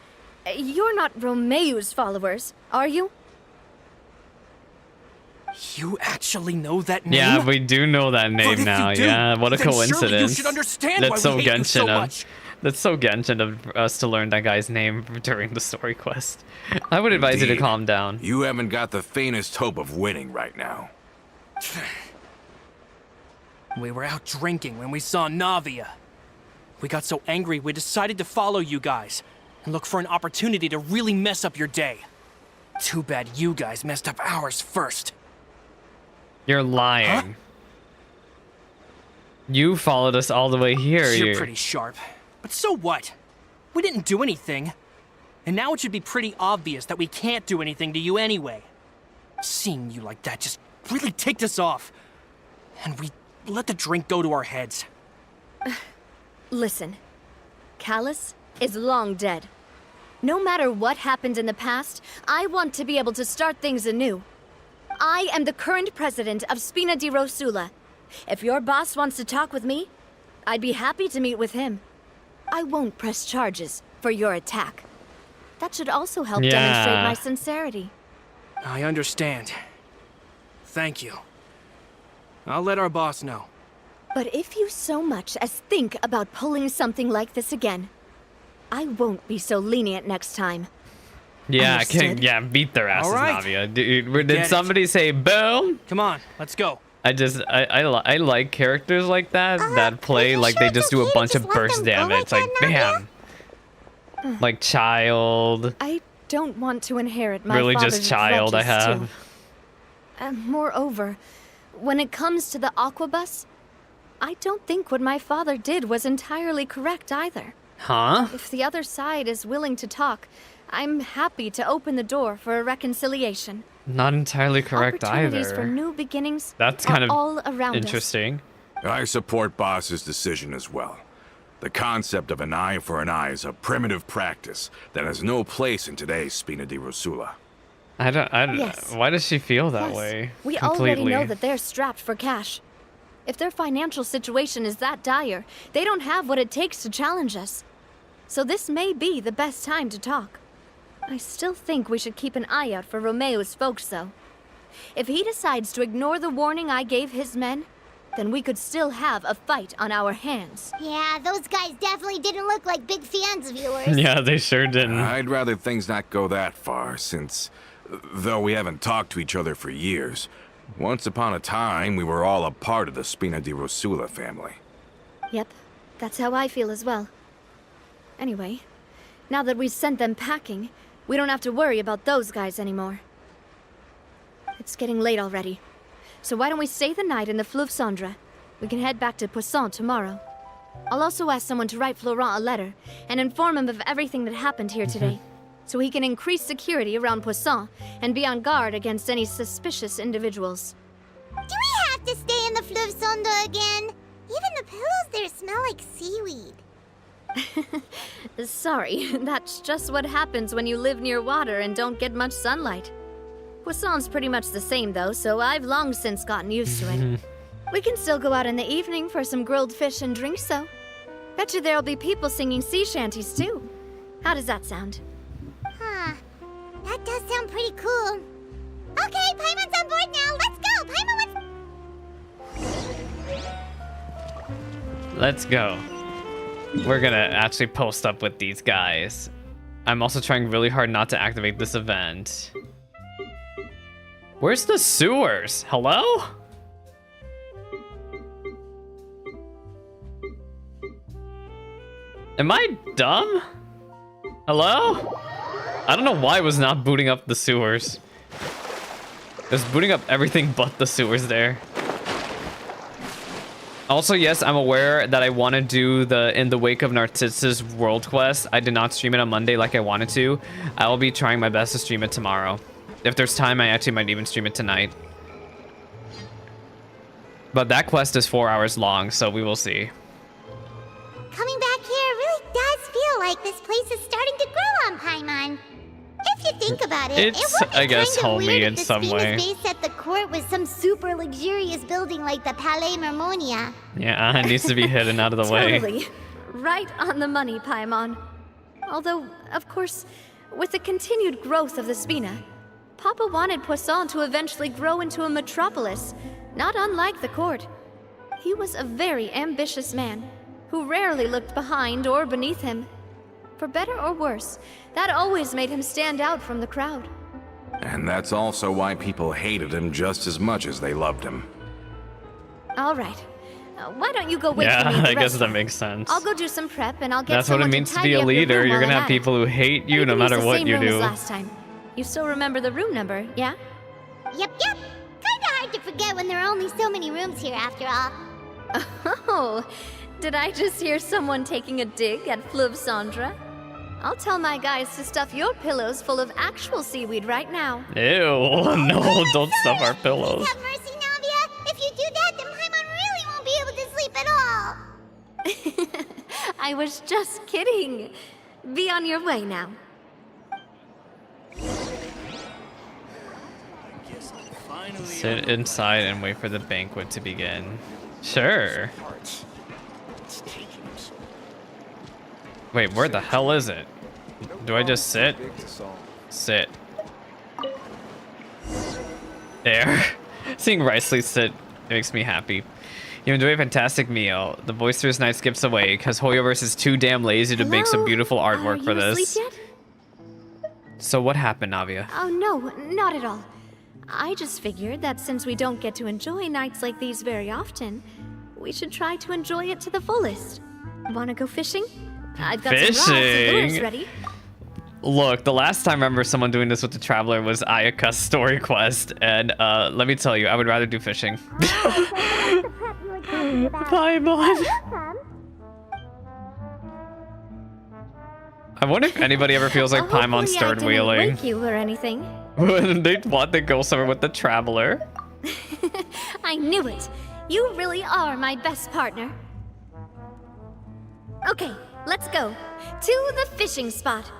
you're not Romeu's followers, are you? You actually know that name? Yeah, we do know that But name if you now. do, Yeah, what a then surely you coincidence. should understand That's why so we hate you so Genshin of much. that's so Genshin of us to learn that guy's name during the story quest. I would advise you to Indeed. calm down. You haven't got the faintest hope of winning right now. We were out drinking when we saw Navia. We got so angry we decided to follow you guys and look for an opportunity to really mess up your day. Too bad you guys messed up ours first. You're lying. You followed us all the way here. You're pretty sharp. But so what? We didn't do anything. And now it should be pretty obvious that we can't do anything to you anyway. Seeing you like that just really ticked us off. And we let the drink go to our heads. Listen, Callus is long dead. No matter what happened in the past, I want to be able to start things anew. I am the current president of Spina di Rosula. If your boss wants to talk with me, I'd be happy to meet with him. I won't press charges for your attack. That should also help demonstrate Yeah. my sincerity. I understand. Thank you. I'll let our boss know. But if you so much as think about pulling something like this again, I won't be so lenient next time. Yeah, Understood. beat their asses, All right. Navia. Dude, Get did it. somebody say boom? Come on, let's go. I like characters like that that play you like sure they it's just do a okay to bunch just of let burst them go damage. like Like that, bam. Like child. I don't want to inherit my Really father's just child I grudges, have. too. Moreover, when it comes to the Aquabus, I don't think what my father did was entirely correct either. Huh? If the other side is willing to talk, I'm happy to open the door for a reconciliation. Not entirely correct Opportunities for either. new beginnings That's are kind of all around interesting. I support Boss's decision as well. The concept of an eye for an eye is a primitive practice that has no place in today's Spina di Rosula. I don't Yes. Why does she feel that Plus, way? we completely? already know that they're strapped for cash. If their financial situation is that dire, they don't have what it takes to challenge us. So this may be the best time to talk. I still think we should keep an eye out for Romeo's folks, though. If he decides to ignore the warning I gave his men, then we could still have a fight on our hands. Yeah, those guys definitely didn't look like big fans of yours. Yeah, they sure didn't. I'd rather things not go that far, since, though we haven't talked to each other for years, once upon a time we were all a part of the Spina di Rosula family. Yep, that's how I feel as well. Anyway, now that we've sent them packing, we don't have to worry about those guys anymore. It's getting late already. So why don't we stay the night in the Fleuve Cendre? We can head back to Poisson tomorrow. I'll also ask someone to write Florent a letter and inform him of everything that happened here today, so he can increase security around Poisson and be on guard against any suspicious individuals. Do we have to stay in the Fleuve Cendre again? Even the pillows there smell like seaweed. Sorry, that's just what happens when you live near water and don't get much sunlight. Poisson's pretty much the same though, so I've long since gotten used to it. We can still go out in the evening for some grilled fish and drinks though. Bet you there'll be people singing sea shanties too. How does that sound? Huh. That does sound pretty cool. Okay, Paimon's on board now. Let's go. Paimon wants... Let's go. We're gonna actually post up with these guys. I'm also trying really hard not to activate this event. Where's the sewers? Hello? Am I dumb? Hello? I don't know why it was not booting up the sewers. It was booting up everything but the sewers there. Also, yes, I'm aware that I want to do the In the Wake of Narcissus world quest. I did not stream it on Monday like I wanted to. I will be trying my best to stream it tomorrow. If there's time, I actually might even stream it tonight. But that quest is 4 hours long, so we will see. Coming back here really does feel like this place is starting to grow on Paimon. If you think about it, It's, it would be I guess, kind of homey weird in if the some Spina's way. base at the court was some super luxurious building like the Palais Mermonia. Yeah, it needs to be hidden out of the way. Totally. Right on the money, Paimon. Although, of course, with the continued growth of the Spina, Papa wanted Poisson to eventually grow into a metropolis, not unlike the court. He was a very ambitious man, who rarely looked behind or beneath him. For better or worse, that always made him stand out from the crowd. And that's also why people hated him just as much as they loved him. All right. Why don't you go wait for me Yeah, at the I guess that restaurant? makes sense. I'll go do some prep and I'll get That's what it someone means to tidy be a up your leader. room You're while gonna I'm have at it. people who hate you no can matter use the what same you room as do. last time. You still remember the room number, yeah? Yep. Kinda hard to forget when there are only so many rooms here after all. Oh, did I just hear someone taking a dig at Fleuve Cendre? I'll tell my guys to stuff your pillows full of actual seaweed right now. Ew, no, don't stuff our pillows. Have mercy, Navia. If you do that, then Paimon really won't be able to sleep at all. I was just kidding. Be on your way now. Sit inside and wait for the banquet to begin. Sure. Wait, where the hell is it? Do I just sit? Sit. There. Seeing Riceley sit makes me happy. You enjoy a fantastic meal. The boisterous night skips away because Hoyoverse is too damn lazy to make some Hello? beautiful artwork for Are you this. asleep yet? So what happened, Navia? Oh, no, not at all. I just figured that since we don't get to enjoy nights like these very often, we should try to enjoy it to the fullest. Wanna go fishing? I've got some rods and lures Fishing? ready. Look, the last time I remember someone doing this with the Traveler was Ayaka's story quest, and let me tell you, I would rather do fishing. Paimon. I wonder if anybody ever feels like Paimon's Hopefully I third didn't wheeling. wake you or anything. When they want to go somewhere with the Traveler. I knew it. You really are my best partner. Okay, let's go. To the fishing spot.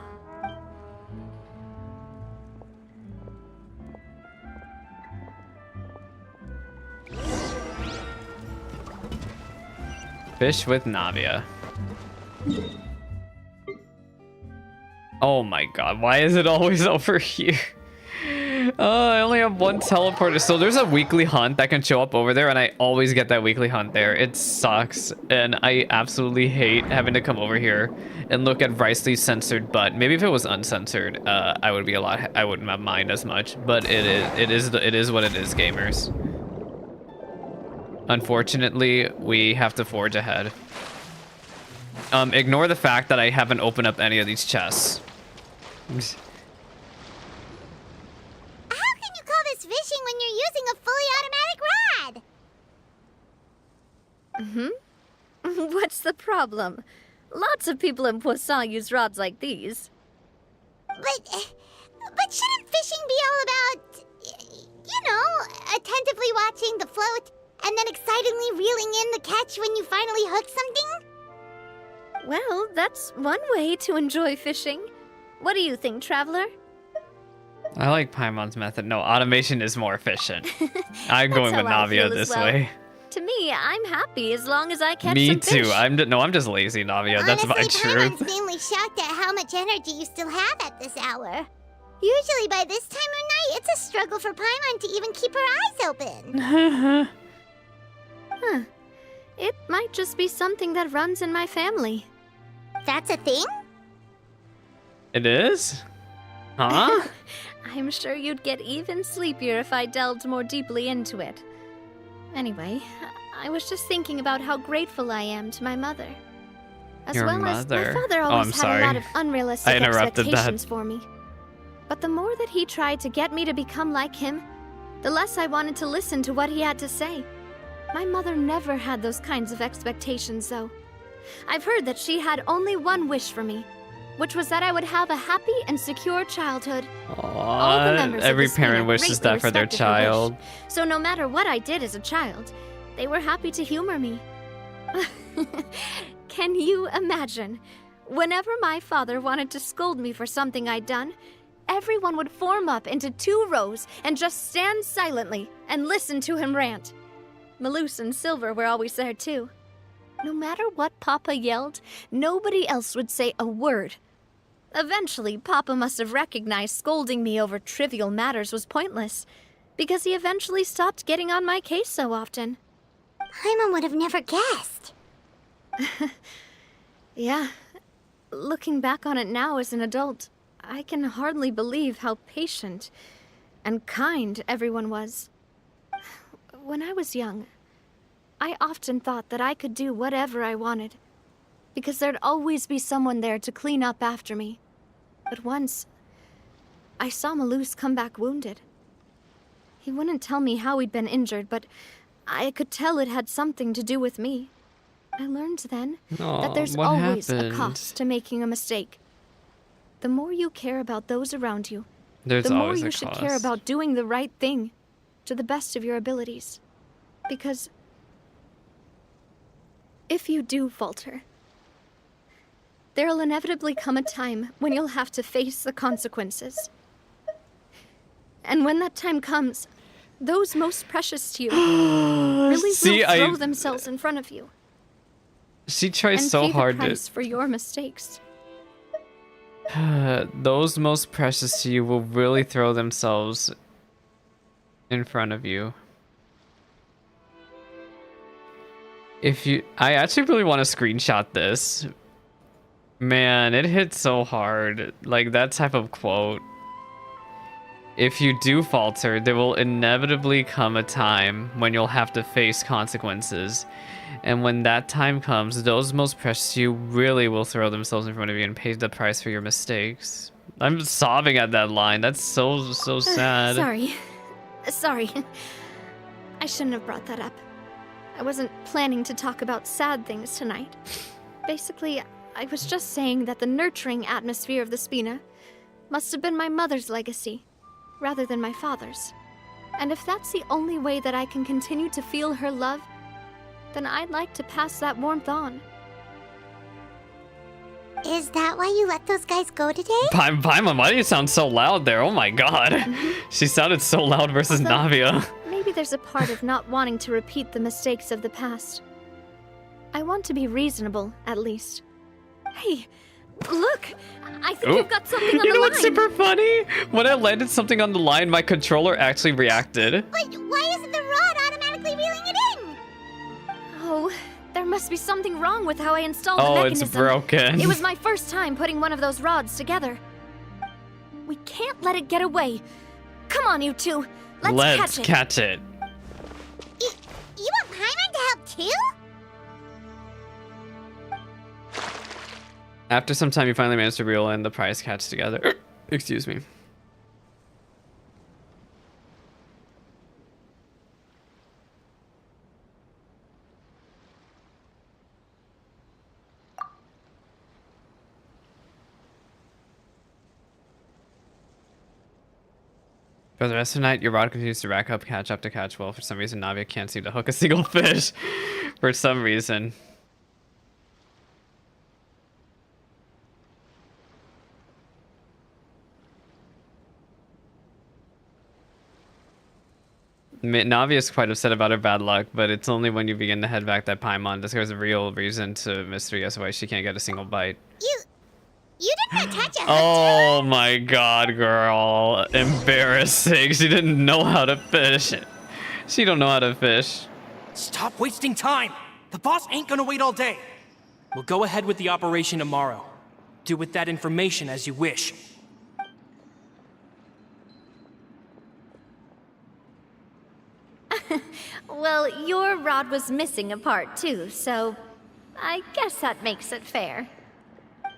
Fish with Navia. Oh my god, why is it always over here? I only have one teleporter. So there's a weekly hunt that can show up over there, and I always get that weekly hunt there. It sucks, and I absolutely hate having to come over here and look at Ricely's censored butt. Maybe if it was uncensored, I would be a lot. I wouldn't have mind as much. But it is what it is, gamers. Unfortunately, we have to forge ahead. Ignore the fact that I haven't opened up any of these chests. How can you call this fishing when you're using a fully automatic rod? What's the problem? Lots of people in Poisson use rods like these. But shouldn't fishing be all about, you know, attentively watching the float and then excitedly reeling in the catch when you finally hook something? Well, that's one way to enjoy fishing. What do you think, Traveler? I like Paimon's method. No, automation is more efficient. I'm going with how I Navia feel as this well. way. To me, I'm happy as long as I catch Me some too. fish. I'm just lazy, Navia. That's my Honestly, truth. Paimon's mainly shocked at how much energy you still have at this hour. Usually by this time of night, it's a struggle for Paimon to even keep her eyes open. Huh. It might just be something that runs in my family. That's a thing? It is? Huh? I'm sure you'd get even sleepier if I delved more deeply into it. Anyway, I was just thinking about how grateful I am to my mother. As Your well as mother? my father Oh, always I'm had sorry. a lot of unrealistic I interrupted that. expectations for me. But the more that he tried to get me to become like him, the less I wanted to listen to what he had to say. My mother never had those kinds of expectations, though. I've heard that she had only one wish for me, which was that I would have a happy and secure childhood. All the members of Every the Spina parent wishes greatly that for their respected her wish. child. So no matter what I did as a child, they were happy to humor me. Can you imagine? Whenever my father wanted to scold me for something I'd done, everyone would form up into 2 rows and just stand silently and listen to him rant. Malouse and Silver were always there too. No matter what Papa yelled, nobody else would say a word. Eventually, Papa must have recognized scolding me over trivial matters was pointless, because he eventually stopped getting on my case so often. Paimon would have never guessed. Yeah, looking back on it now as an adult, I can hardly believe how patient and kind everyone was. When I was young, I often thought that I could do whatever I wanted, because there'd always be someone there to clean up after me. But once, I saw Malouse come back wounded. He wouldn't tell me how he'd been injured, but I could tell it had something to do with me. I learned then that there's what always happened? a cost to making a mistake. The more you care about those around you, There's the more always you a should cost. care about doing the right thing to the best of your abilities. Because if you do falter, there'll inevitably come a time when you'll have to face the consequences. And when that time comes, those most precious to you really See, will throw themselves in front of you She tries and so pay hard the price for your mistakes. to. Those most precious to you will really throw themselves in front of you. I actually really want to screenshot this. Man, it hits so hard. Like, that type of quote. If you do falter, there will inevitably come a time when you'll have to face consequences. And when that time comes, those most precious to you really will throw themselves in front of you and pay the price for your mistakes. I'm sobbing at that line. That's so sad. Sorry. I shouldn't have brought that up. I wasn't planning to talk about sad things tonight. Basically, I was just saying that the nurturing atmosphere of the Spina must have been my mother's legacy, rather than my father's. And if that's the only way that I can continue to feel her love, then I'd like to pass that warmth on. Is that why you let those guys go today? Paimon, why do you sound so loud there? Oh my god. She sounded so loud versus Navia. Maybe there's a part of not wanting to repeat the mistakes of the past. I want to be reasonable, at least. Hey, look! I think you've got something on the line! You know what's super funny? When I landed something on the line, my controller actually reacted. But why isn't the rod automatically reeling it in? Oh, there must be something wrong with how I installed the Oh, mechanism. it's broken. It was my first time putting one of those rods together. We can't let it get away. Come on, you two. Let's catch it. You want Paimon to help too? After some time, you finally managed to reel in the prize catch together. Excuse me. For the rest of the night, your rod continues to rack up catch after catch. Well, for some reason, Navia can't seem to hook a single fish. For some reason. Navia is quite upset about her bad luck, but it's only when you begin to head back that Paimon discovers a real reason to mystery as to why she can't get a single bite. You didn't attach a hook Oh my god, girl. Embarrassing. She didn't know how to fish. She don't know how to fish. Stop wasting time! The boss ain't gonna wait all day. We'll go ahead with the operation tomorrow. Do with that information as you wish. Well, your rod was missing a part too, so I guess that makes it fair.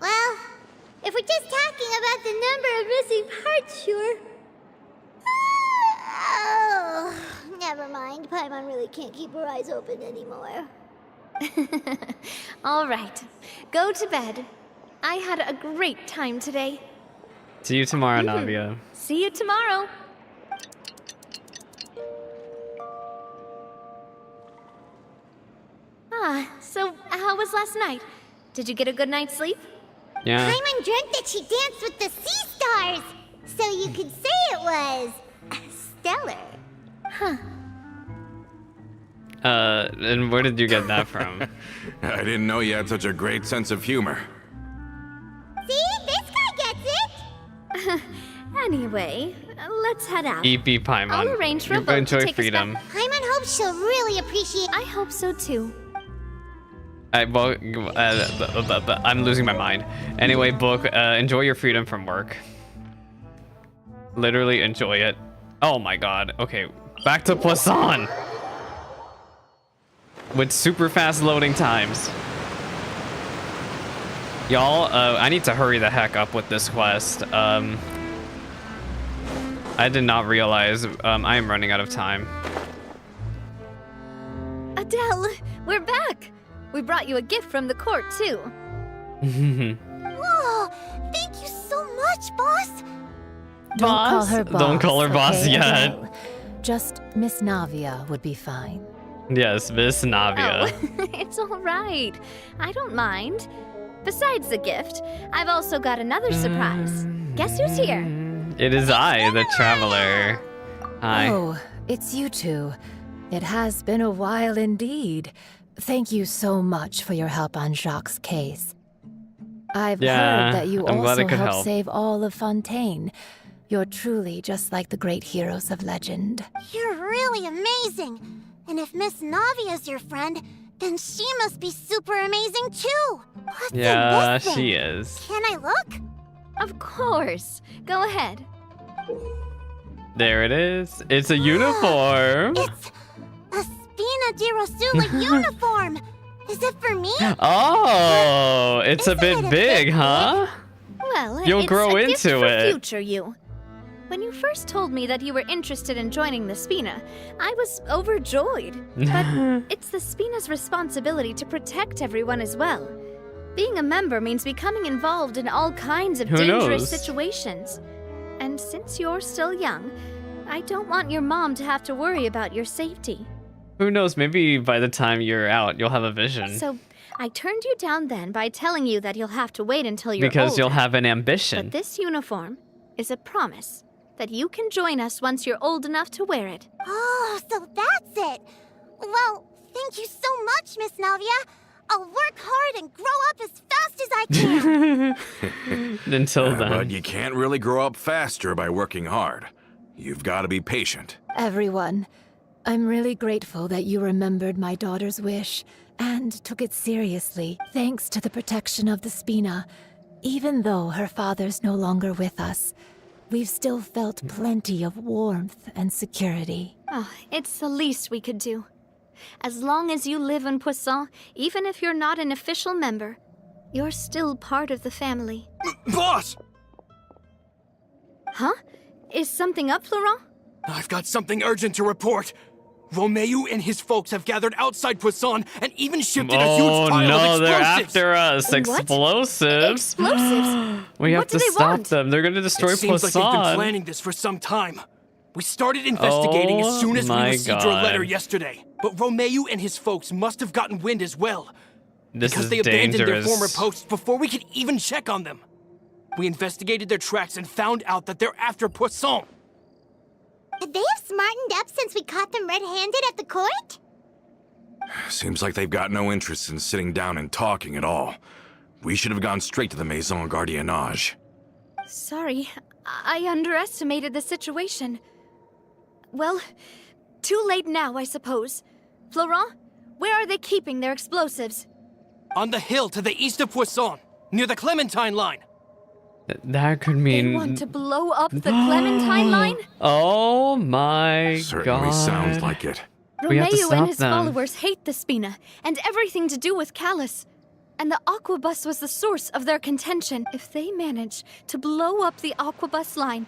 Well, if we're just talking about the number of missing parts, sure. Oh, never mind. Paimon really can't keep her eyes open anymore. All right, go to bed. I had a great time today. See you tomorrow, Navia. See you tomorrow. So how was last night? Did you get a good night's sleep? Yeah. Paimon dreamt that she danced with the sea stars, so you could say it was stellar. Huh. And where did you get that from? I didn't know you had such a great sense of humor. See? This guy gets it! Anyway, let's head out. EP Paimon. I'll arrange for a boat enjoy to take freedom. us back. Paimon hopes she'll really appreciate. I hope so too. Well, I'm losing my mind. Anyway, Book, enjoy your freedom from work. Literally enjoy it. Oh my god. Okay, back to Poisson. With super fast loading times. Y'all, I need to hurry the heck up with this quest. I did not realize I am running out of time. Adele, we're back. We brought you a gift from the court too. Whoa! Thank you so much, boss! Don't call her boss. Don't call her boss okay, yet. Adele? Just Miss Navia would be fine. Yes, Miss Navia. Oh, it's all right. I don't mind. Besides the gift, I've also got another surprise. Guess who's here? It is I, the traveler. Hi. Oh, it's you two. It has been a while indeed. Thank you so much for your help on Jacques' case. I've heard that you I'm glad I also could helped help. save all of Fontaine. You're truly just like the great heroes of legend. You're really amazing! And if Miss Navia's your friend, then she must be super amazing too! What's in Yeah, this thing? she is. Can I look? Of course. Go ahead. There it is. It's a uniform. It's a Spina di Rosula uniform! Is it for me? Oh, it's a Isn't bit it a big, bit huh? Well, You'll it's grow a gift into for it. future you. When you first told me that you were interested in joining the Spina, I was overjoyed. But it's the Spina's responsibility to protect everyone as well. Being a member means becoming involved in all kinds of Who dangerous knows? situations. And since you're still young, I don't want your mom to have to worry about your safety. Who knows? Maybe by the time you're out, you'll have a vision. So, I turned you down then by telling you that you'll have to wait until you're Because older. you'll have an ambition. But this uniform is a promise that you can join us once you're old enough to wear it. Oh, so that's it. Well, thank you so much, Miss Navia. I'll work hard and grow up as fast as I can. Until then. But you can't really grow up faster by working hard. You've got to be patient. Everyone, I'm really grateful that you remembered my daughter's wish and took it seriously, thanks to the protection of the Spina. Even though her father's no longer with us, we've still felt plenty of warmth and security. Oh, it's the least we could do. As long as you live in Poisson, even if you're not an official member, you're still part of the family. Boss! Huh? Is something up, Florent? I've got something urgent to report. Romeu and his folks have gathered outside Poisson and even shifted a huge Oh pile no, of they're explosives. after us. What? Explosives. Explosives? We have What do to they stop want? them. They're going to destroy It seems like they've been Poisson. planning this for some time. We started investigating as soon as we my received your God. letter yesterday. But Romeu and his folks must have gotten wind as well. This because is they abandoned their dangerous. former posts before we could even check on them. We investigated their tracks and found out that they're after Poisson. Could they have smartened up since we caught them red-handed at the court? Seems like they've got no interest in sitting down and talking at all. We should have gone straight to the Maison Gardiennage. Sorry, I underestimated the situation. Well, too late now, I suppose. Florent, where are they keeping their explosives? On the hill to the east of Poisson, near the Clementine line. That could They mean. want to blow up the Clementine line? Oh my Certainly god. sounds like it. We have to Romeu stop and his them. followers hate the Spina and everything to do with Callus. And the Aquabus was the source of their contention. If they manage to blow up the Aquabus line,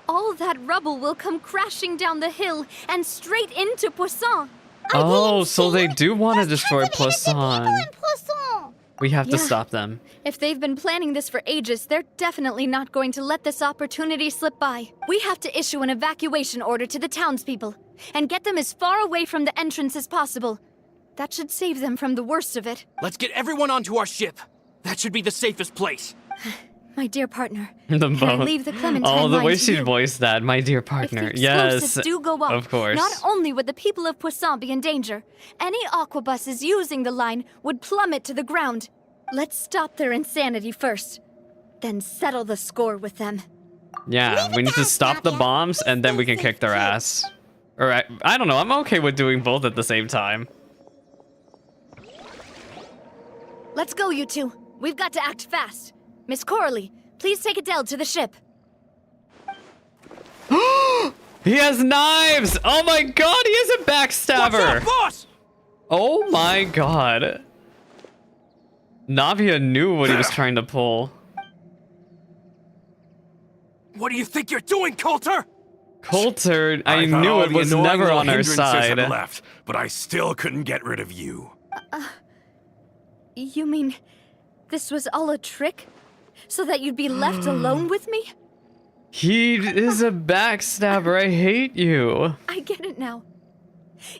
all that rubble will come crashing down the hill and straight into Poisson. Oh, so they do want to destroy Innocent Poisson. people in Poisson. We have to Yeah. stop them. If they've been planning this for ages, they're definitely not going to let this opportunity slip by. We have to issue an evacuation order to the townspeople and get them as far away from the entrance as possible. That should save them from the worst of it. Let's get everyone onto our ship. That should be the safest place. My dear partner, The can I boat. leave the Clementine Oh, the line way to she you? voiced that, my dear If partner. the Yes, explosives do go off, of course. not only would the people of Poisson be in danger, any aquabuses using the line would plummet to the ground. Let's stop their insanity first, then settle the score with them. Yeah, we need to stop the bombs and then we can kick their ass. Or I don't know. I'm okay with doing both at the same time. Let's go, you two. We've got to act fast. Miss Coralie, please take Adele to the ship. He has knives! Oh my god, he is a What's backstabber! up, boss? Oh my god. Navia knew what he was trying to pull. What do you think you're doing, Coulter? Coulter, I thought knew all it the was annoying never little on our hindrances side. had left, but I still couldn't get rid of you. You mean this was all a trick? So that you'd be left alone with me? He is a backstabber. I hate you. I get it now.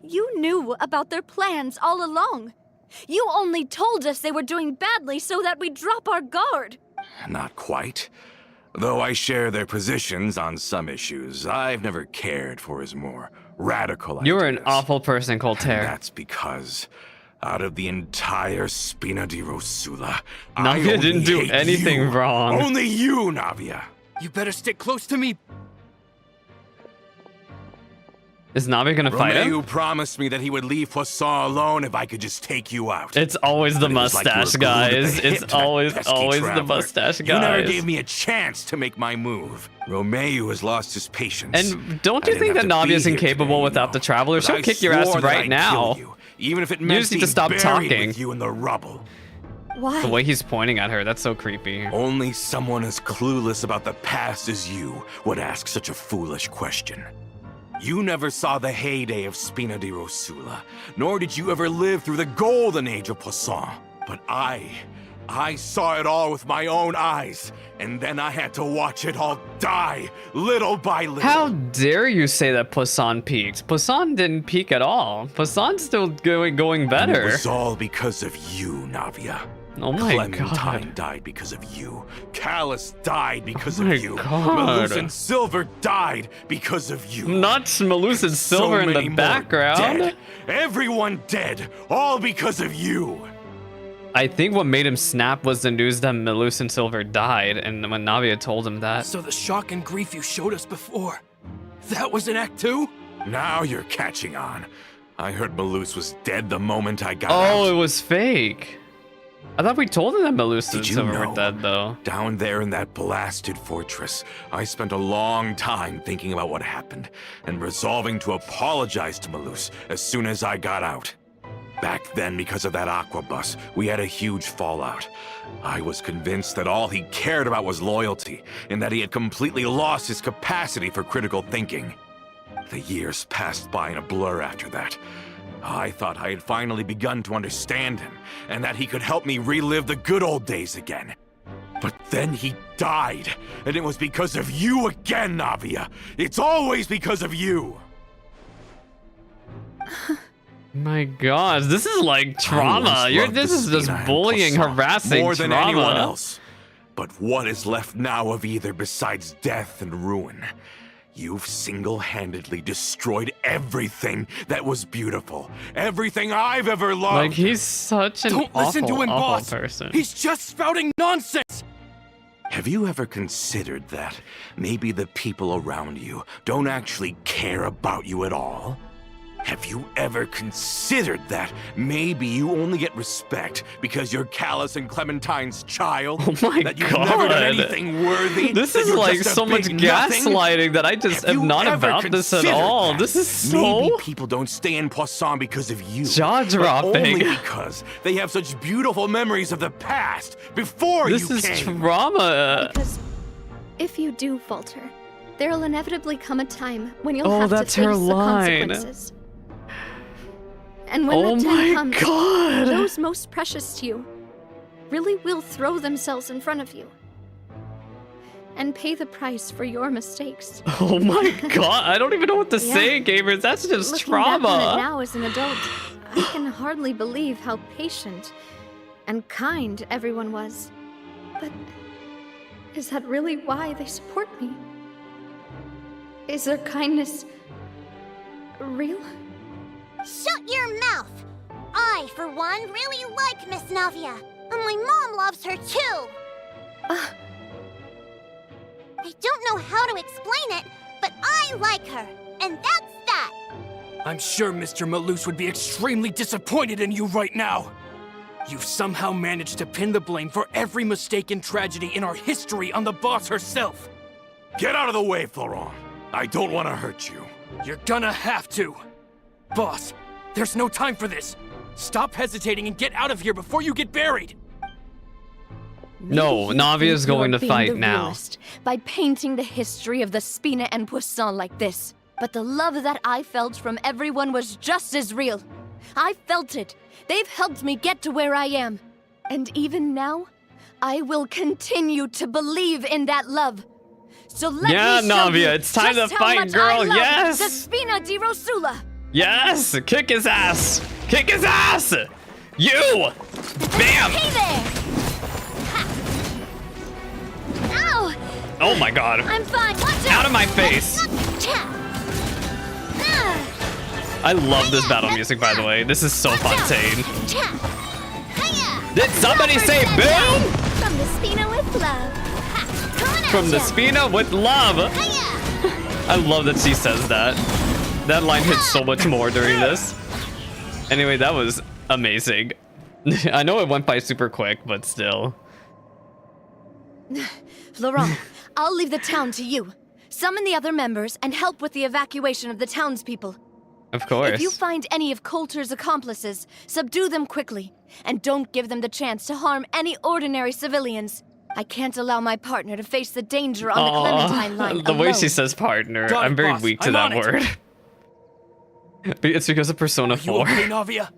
You knew about their plans all along. You only told us they were doing badly so that we'd drop our guard. Not quite. Though I share their positions on some issues, I've never cared for his more radical ideas. You're an awful person, And Coulter. that's because, out of the entire Spina di Rosula, I Navia only didn't do hate anything you. wrong. Only you, Navia. You better stick close to me. Is Navia gonna fight him? Romeu promised me that he would leave Poisson alone if I could just take you out. It's always the But it was like you were mustache, glued at the guys. hip It's to that always pesky the traveler. mustache, You never guys. gave me a chance to make my move. Romeu has lost his patience. And don't I you didn't think that have to be Navia's here incapable today, without you the know. Traveler? But She'll I kick your ass swore that right I'd now. kill you, even if it meant just need to being stop buried talking. with you in the rubble. Why? The way he's pointing at her, that's so creepy. Only someone as clueless about the past as you would ask such a foolish question. You never saw the heyday of Spina di Rosula, nor did you ever live through the golden age of Poisson. But I I saw it all with my own eyes, and then I had to watch it all die, little by little. How dare you say that Poisson peaked? Poisson didn't peak at all. Poisson's still going And better. it was all because of you, Navia. Oh my Clementine god. died because of you. Callus died because Oh my of you. God. Malus and Silver died because of you. Not Malus and Silver in many the more background. Dead. Everyone dead, all because of you. I think what made him snap was the news that Malus and Silver died, and when Navia told him that. So the shock and grief you showed us before, that was in Act 2? Now you're catching on. I heard Malus was dead the moment I got Oh, out. it was fake. I thought we told him that Malus and Did you Silver know? were dead, though. Down there in that blasted fortress, I spent a long time thinking about what happened and resolving to apologize to Malus as soon as I got out. Back then, because of that aqua bus, we had a huge fallout. I was convinced that all he cared about was loyalty, and that he had completely lost his capacity for critical thinking. The years passed by in a blur after that. I thought I had finally begun to understand him, and that he could help me relive the good old days again. But then he died, and it was because of you again, Navia. It's always because of you. My God, this is like trauma. I once loved This is just Despina and bullying, Poisson harassing more than trauma. anyone else. But what is left now of either besides death and ruin? You've single-handedly destroyed everything that was beautiful. Everything I've ever loved. Like, he's such an Don't listen awful, to him, awful boss. person. He's just spouting nonsense. Have you ever considered that maybe the people around you don't actually care about you at all? Have you ever considered that maybe you only get respect because you're Callus and Clementine's child? Oh my that you've God. never done anything worthy? This that is you're like just a so much big nothing? gaslighting that I just Have am you not ever about this at considered all. that? This is Maybe so people don't stay in Poisson because of you. jaw-dropping. But only because they have such beautiful memories of the past before This you is came. trauma. Because if you do falter, there'll inevitably come a time when you'll Oh, have to that's face her the line. consequences. And when Oh that my time comes, God. those most precious to you really will throw themselves in front of you and pay the price for your mistakes. Oh my God, I don't even know what to Yeah. say, gamers. That's just Looking back on it trauma. now as an adult, I can hardly believe how patient and kind everyone was. But is that really why they support me? Is their kindness real? Shut your mouth! I, for one, really like Miss Navia, and my mom loves her too. I don't know how to explain it, but I like her, and that's that. I'm sure Mr. Malus would be extremely disappointed in you right now. You've somehow managed to pin the blame for every mistake and tragedy in our history on the boss herself. Get out of the way, Florent. I don't want to hurt you. You're gonna have to. Boss, there's no time for this. Stop hesitating and get out of here before you get buried. No, Navia's going to fight now. Realist by painting the history of the Spina and Poisson like this. But the love that I felt from everyone was just as real. I felt it. They've helped me get to where I am. And even now, I will continue to believe in that love. So let Yeah, me show Navia, you it's time just to how fight, much girl, I love yes! the Spina di Rosula. Yes, kick his ass. Kick his ass. You. Bam. Hey there! Ha. Ow! Oh my God. I'm fine. Watch Out of my face. I love this battle music, by the way. This is so Fontaine. Did somebody say boom? From the Spina with love. From the Spina with love. I love that she says that. That line hits so much more during this. Anyway, that was amazing. I know it went by super quick, but still. Florent, I'll leave the town to you. Summon the other members and help with the evacuation of the townspeople. Of course. If you find any of Coulter's accomplices, subdue them quickly, and don't give them the chance to harm any ordinary civilians. I can't allow my partner to face the danger on the Clementine line the way alone. she says partner, Got it, I'm very boss. weak to I'm that on it. word. It's because of Persona You 4. okay, Navia?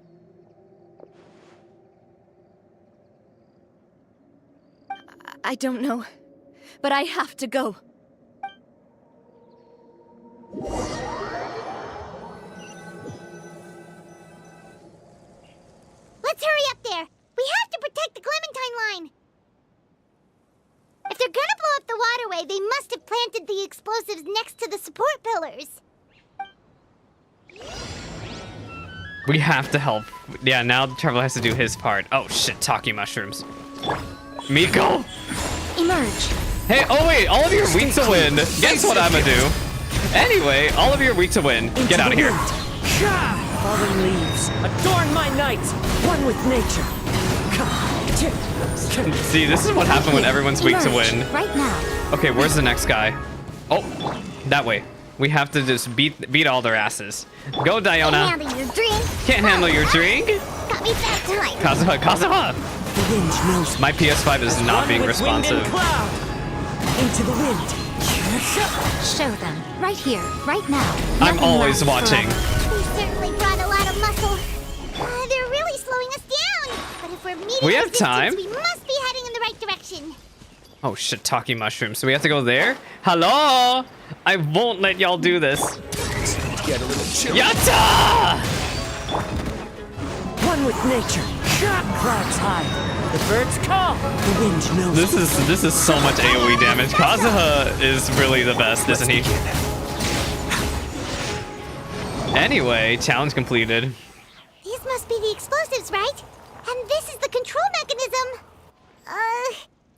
I don't know, but I have to go. Let's hurry up there. We have to protect the Clementine line. If they're gonna blow up the waterway, they must have planted the explosives next to the support pillars. We have to help. Yeah, now Trevor has to do his part. Oh shit, talkie mushrooms. Miko! Emerge. Hey, oh wait, all of you are weak to win. Guess what I'm gonna do? Anyway, all of you are weak to win. Get out of here. Fallen leaves, adorn my night, one with nature. See, this is what happened when everyone's weak to win. Right now. Okay, where's the next guy? Oh, that way. We have to just beat all their asses. Go, Diona. Can't handle your drink. Can't handle your drink? Got me that time. Kazuha. The wind knows My PS5 is not one being with wind responsive. and cloud. Into the wind. Show them. Right here. Right now. I'm Nothing always lasts watching. forever. They certainly brought a lot of muscle. They're really slowing us down. But if we're meeting We have resistance, time. we must be heading in the right direction. Oh shit, talkie mushrooms. So we have to go there? Hello? I won't let y'all do this. Get a little chill. Yatta! One with nature. Clouds hide. The birds call. The wind knows. This is so much AoE damage. Kazuha is really the best, isn't he? Anyway, challenge completed. These must be the explosives, right? And this is the control mechanism.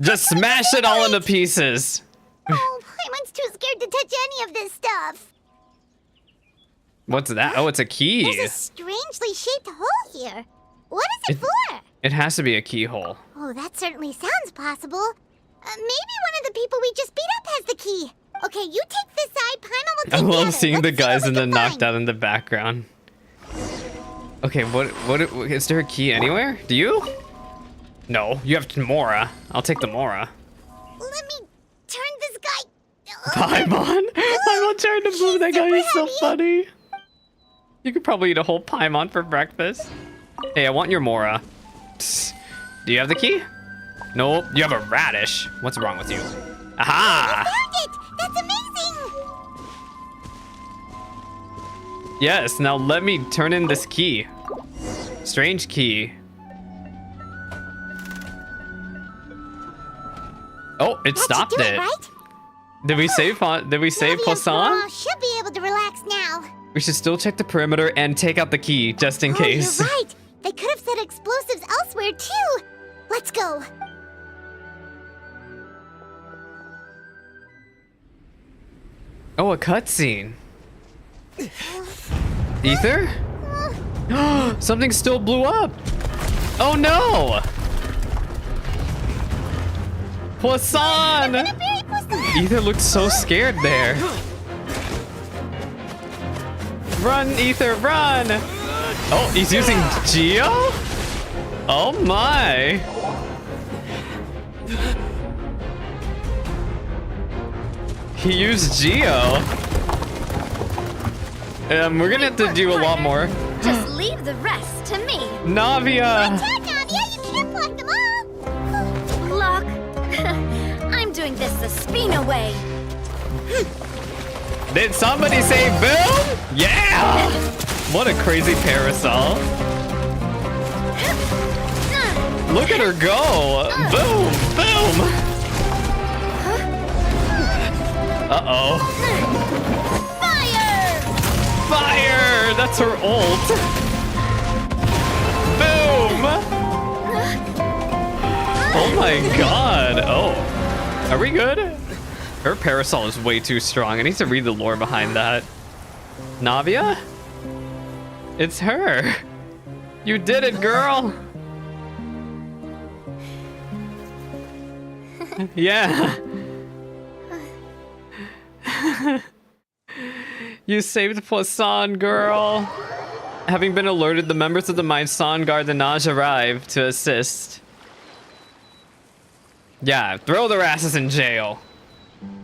Just smash it all into pieces. Oh, Paimon's too scared to touch any of this stuff. What's that? Oh, it's a key. There's a strangely shaped hole here. What is it for? It has to be a keyhole. Oh, that certainly sounds possible. Maybe one of the people we just beat up has the key. Okay, you take this side, Paimon will take I the other. love seeing the Let's see guys what in we the can knocked find. out in the background. Okay, what is there a key anywhere? Do you? No, you have Mora. I'll take the Mora. Let me turn this guy. Paimon? Paimon trying to move that guy is so heavy. funny. You could probably eat a whole Paimon for breakfast. Hey, I want your Mora. Psst. Do you have the key? Nope, you have a radish. What's wrong with you? Aha! Found it! That's amazing! Yes, now let me turn in this key. Strange key. Oh, it That stopped should do it. right? Did we save Navia Poisson? should be able to relax now. We should still check the perimeter and take out the key just in case. Oh, you're right. They could have set explosives elsewhere too. Let's go. Oh, a cutscene. Ether? Something still blew up. Oh no! Poisson! Ether looked so scared there. Run, Ether, run! Oh, he's using Geo? Oh my! He used Geo. We're gonna have to do a lot more. Just leave the rest to me. Navia! Attack, Navia! You can't block them all! Block. I'm doing this the Spina way. Did somebody say boom? Yeah! What a crazy parasol. Look at her go! Boom! Boom! Uh-oh. Fire! Fire! That's her ult. Boom! Oh my god. Oh. Are we good? Her parasol is way too strong. I need to read the lore behind that. Navia? It's her. You did it, girl. Yeah. You saved Poisson, girl. Having been alerted, the members of the Poisson Gardenage arrive to assist. Yeah, throw their asses in jail.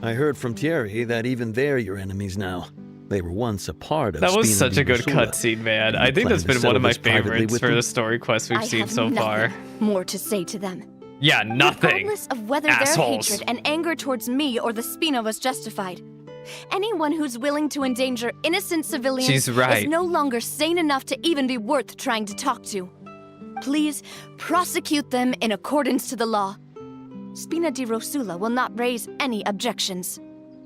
I heard from Thierry that even they're your enemies now. They were once a part of That was Spina such a good Rosula. cutscene, man. You I think plan that's to been one of my settle this privately favorites with for them? the story quest we've I seen have so nothing far. more to say to them. Yeah, nothing. Regardless of whether Assholes. their hatred and anger towards me or the Spina was justified, anyone who's willing to endanger innocent civilians She's right. is no longer sane enough to even be worth trying to talk to. Please prosecute them in accordance to the law. Spina di Rosula will not raise any objections.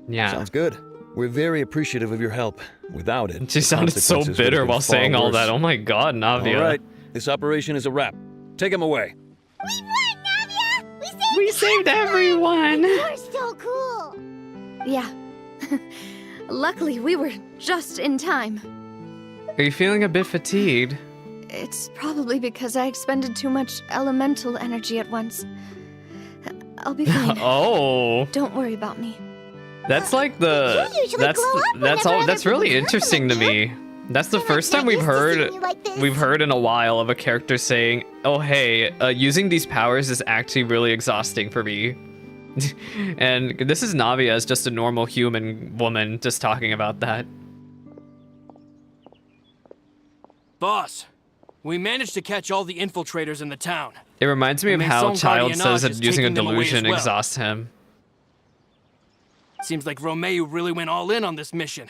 Yeah. Sounds good. We're very appreciative of your help. Without it, She sounded so consequences would bitter have been while far saying all worse. that. Oh my god, Navia. All right, this operation is a wrap. Take him away. We won, Navia! We saved everyone! You're so cool! Yeah. Luckily, we were just in time. Are you feeling a bit fatigued? It's probably because I expended too much elemental energy at once. I'll be fine. Oh. Don't worry about me. That's like the You usually that's glow up that's whenever all that's other really people interesting to compliment me. That's the I'm first not time we've used to heard seeing you like this. we've heard in a while of a character saying, "Oh hey, using these powers is actually really exhausting for me." And this is Navia as just a normal human woman just talking about that. Boss, we managed to catch all the infiltrators in the town. It reminds me of And how Maison Child Cardiennage says is that using a taking them away as delusion well. exhausts him. Seems like Romeu really went all in on this mission.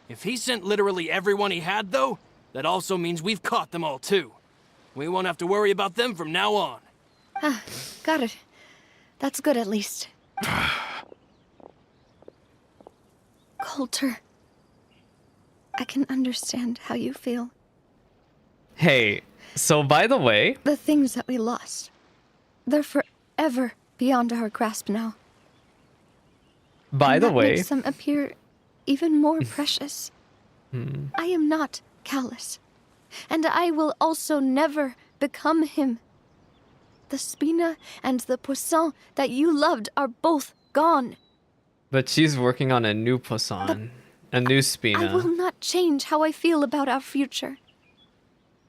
If he sent literally everyone he had, though, that also means we've caught them all, too. We won't have to worry about them from now on. Ah, got it. That's good at least. Coulter, I can understand how you feel. Hey, so by the way, The things that we lost, they're forever beyond our grasp now. by And the that way, makes them appear even more precious. I am not Callus, and I will also never become him. The Spina and the Poisson that you loved are both gone. but she's working on a new Poisson, a new Spina. I will not change how I feel about our future.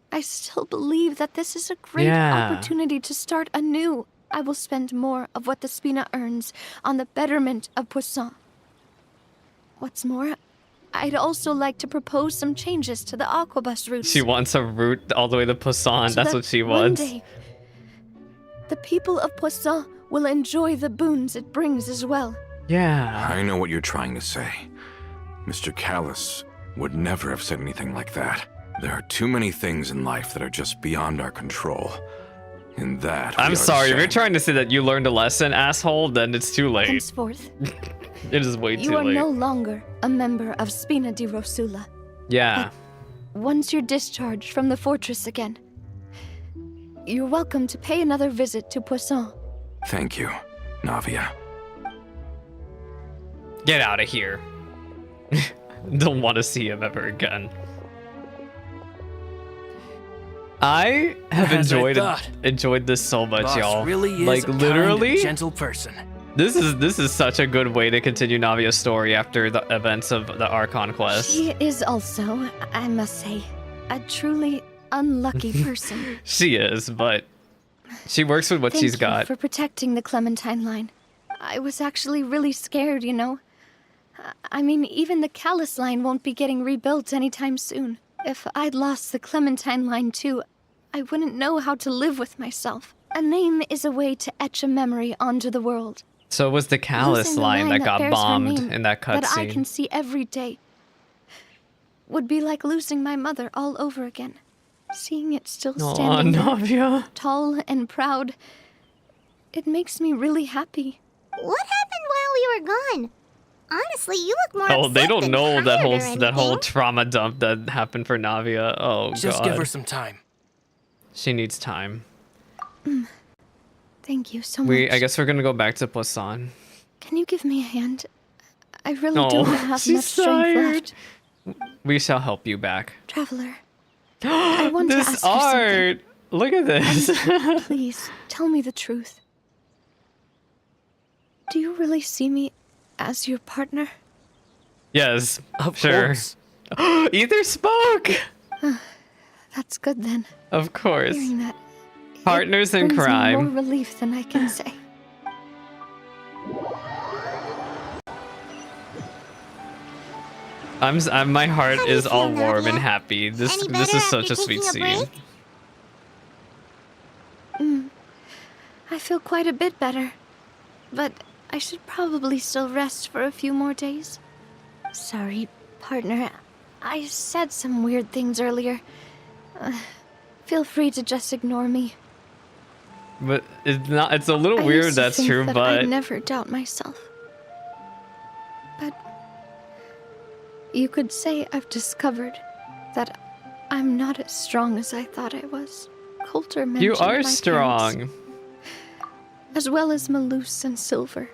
I still believe that this is a great Yeah. opportunity to start anew. I will spend more of what the Spina earns on the betterment of Poisson. What's more, I'd also like to propose some changes to the Aquabus routes. She wants a route all the way to Poisson. so That's that what she one wants. day, the people of Poisson will enjoy the boons it brings as well. Yeah. I know what you're trying to say. Mr. Callus would never have said anything like that. There are too many things in life that are just beyond our control. In that, we I'm are sorry, if you're the trying to say that you learned a lesson, asshole, then it's too late. Henceforth, It is way you too are late. no longer a member of Spina di Rosula. Yeah. Once you're discharged from the fortress again, you're welcome to pay another visit to Poisson. Thank you, Navia. Get out of here. Don't want to see him ever again. I have As I enjoyed thought. this so much, Boss y'all. really is Like a kind literally, and gentle person. this is such a good way to continue Navia's story after the events of the Archon Quest. She is also, I must say, a truly unlucky person. She is, but she works with what Thank she's you got. for protecting the Clementine line. I was actually really scared, you know. I mean, even the Callus line won't be getting rebuilt anytime soon. If I'd lost the Clementine line too, I wouldn't know how to live with myself. A name is a way to etch a memory onto the world. So it was the Callus Losing the line that got bears her bombed name in that that I cutscene. can see every day would be like losing my mother all over again. Seeing it still Aw, standing there, Navia. tall and proud, it makes me really happy. What happened while we were gone? Honestly, you look more Oh, they upset don't than know that tired whole or that whole anything. trauma dump that happened for Navia. Oh Just god. give her some time. She needs time. Thank you so much. I guess we're gonna go back to Poisson. Can you give me a hand? I really Oh, don't have she's much strength tired. left. We shall help you back. Traveler, I want to This ask you something. art! Look at this. Please, tell me the truth. Do you really see me as your partner? Yes, Of sure. course. Either spoke. That's good then. Of course. Hearing that, Partners it in brings me crime. more relief than I can say. My heart How do you is all feel, warm and Navia? happy. This Any is better such a after sweet taking a scene. break? I feel quite a bit better. But I should probably still rest for a few more days. Sorry, partner. I said some weird things earlier. Feel free to just ignore me. But it's a little I weird, used to that's think true, that but... I'd never doubt myself. But you could say I've discovered that I'm not as strong as I thought I was. Coulter mentioned You are my strong. parents, as well as Malus and Silver.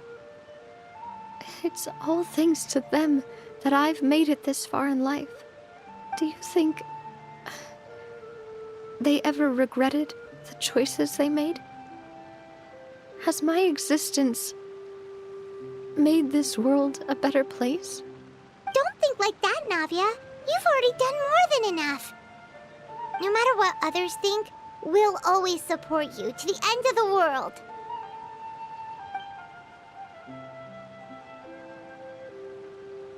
It's all thanks to them that I've made it this far in life. Do you think they ever regretted the choices they made? Has my existence made this world a better place? Don't think like that, Navia. You've already done more than enough. No matter what others think, we'll always support you to the end of the world.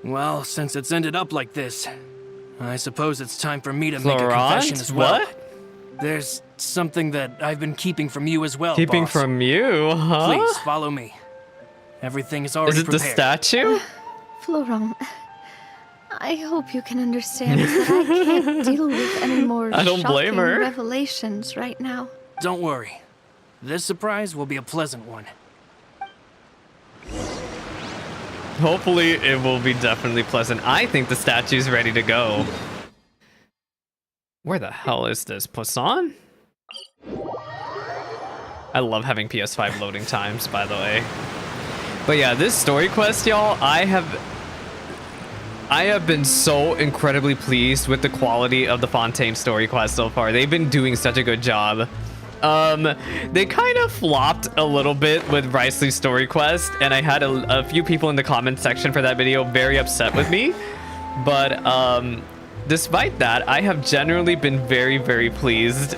Well, since it's ended up like this, I suppose it's time for me to make a confession Florent? as well. What? There's something that I've been keeping from you as well, Keeping boss. from you, huh? Please, follow me. Everything is already Is it prepared. the statue? Florent, I hope you can understand that I can't deal with any more I don't blame shocking her. revelations right now. Don't worry. This surprise will be a pleasant one. Hopefully it will be definitely pleasant. I think the statue's ready to go. Where the hell is this? Poisson? I love having PS5 loading times, by the way. But yeah, this story quest, y'all, I have been so incredibly pleased with the quality of the Fontaine story quest so far. They've been doing such a good job. They kind of flopped a little bit with Riceley's story quest, and I had a few people in the comment section for that video very upset with me. But despite that, I have generally been very, very pleased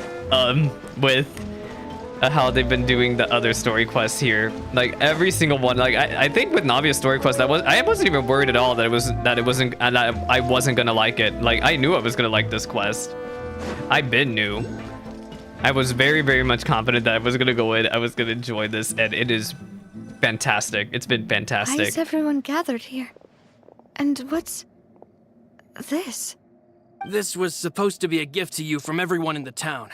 with how they've been doing the other story quests here. Like every single one. Like I think with Navia's story quest, I wasn't even worried at all that it wasn't and I wasn't gonna like it. Like I knew I was gonna like this quest. I knew. I was very, very much confident that I was gonna go in. I was gonna enjoy this, and it is fantastic. It's been Why fantastic. is everyone gathered here? And what's this? This was supposed to be a gift to you from everyone in the town.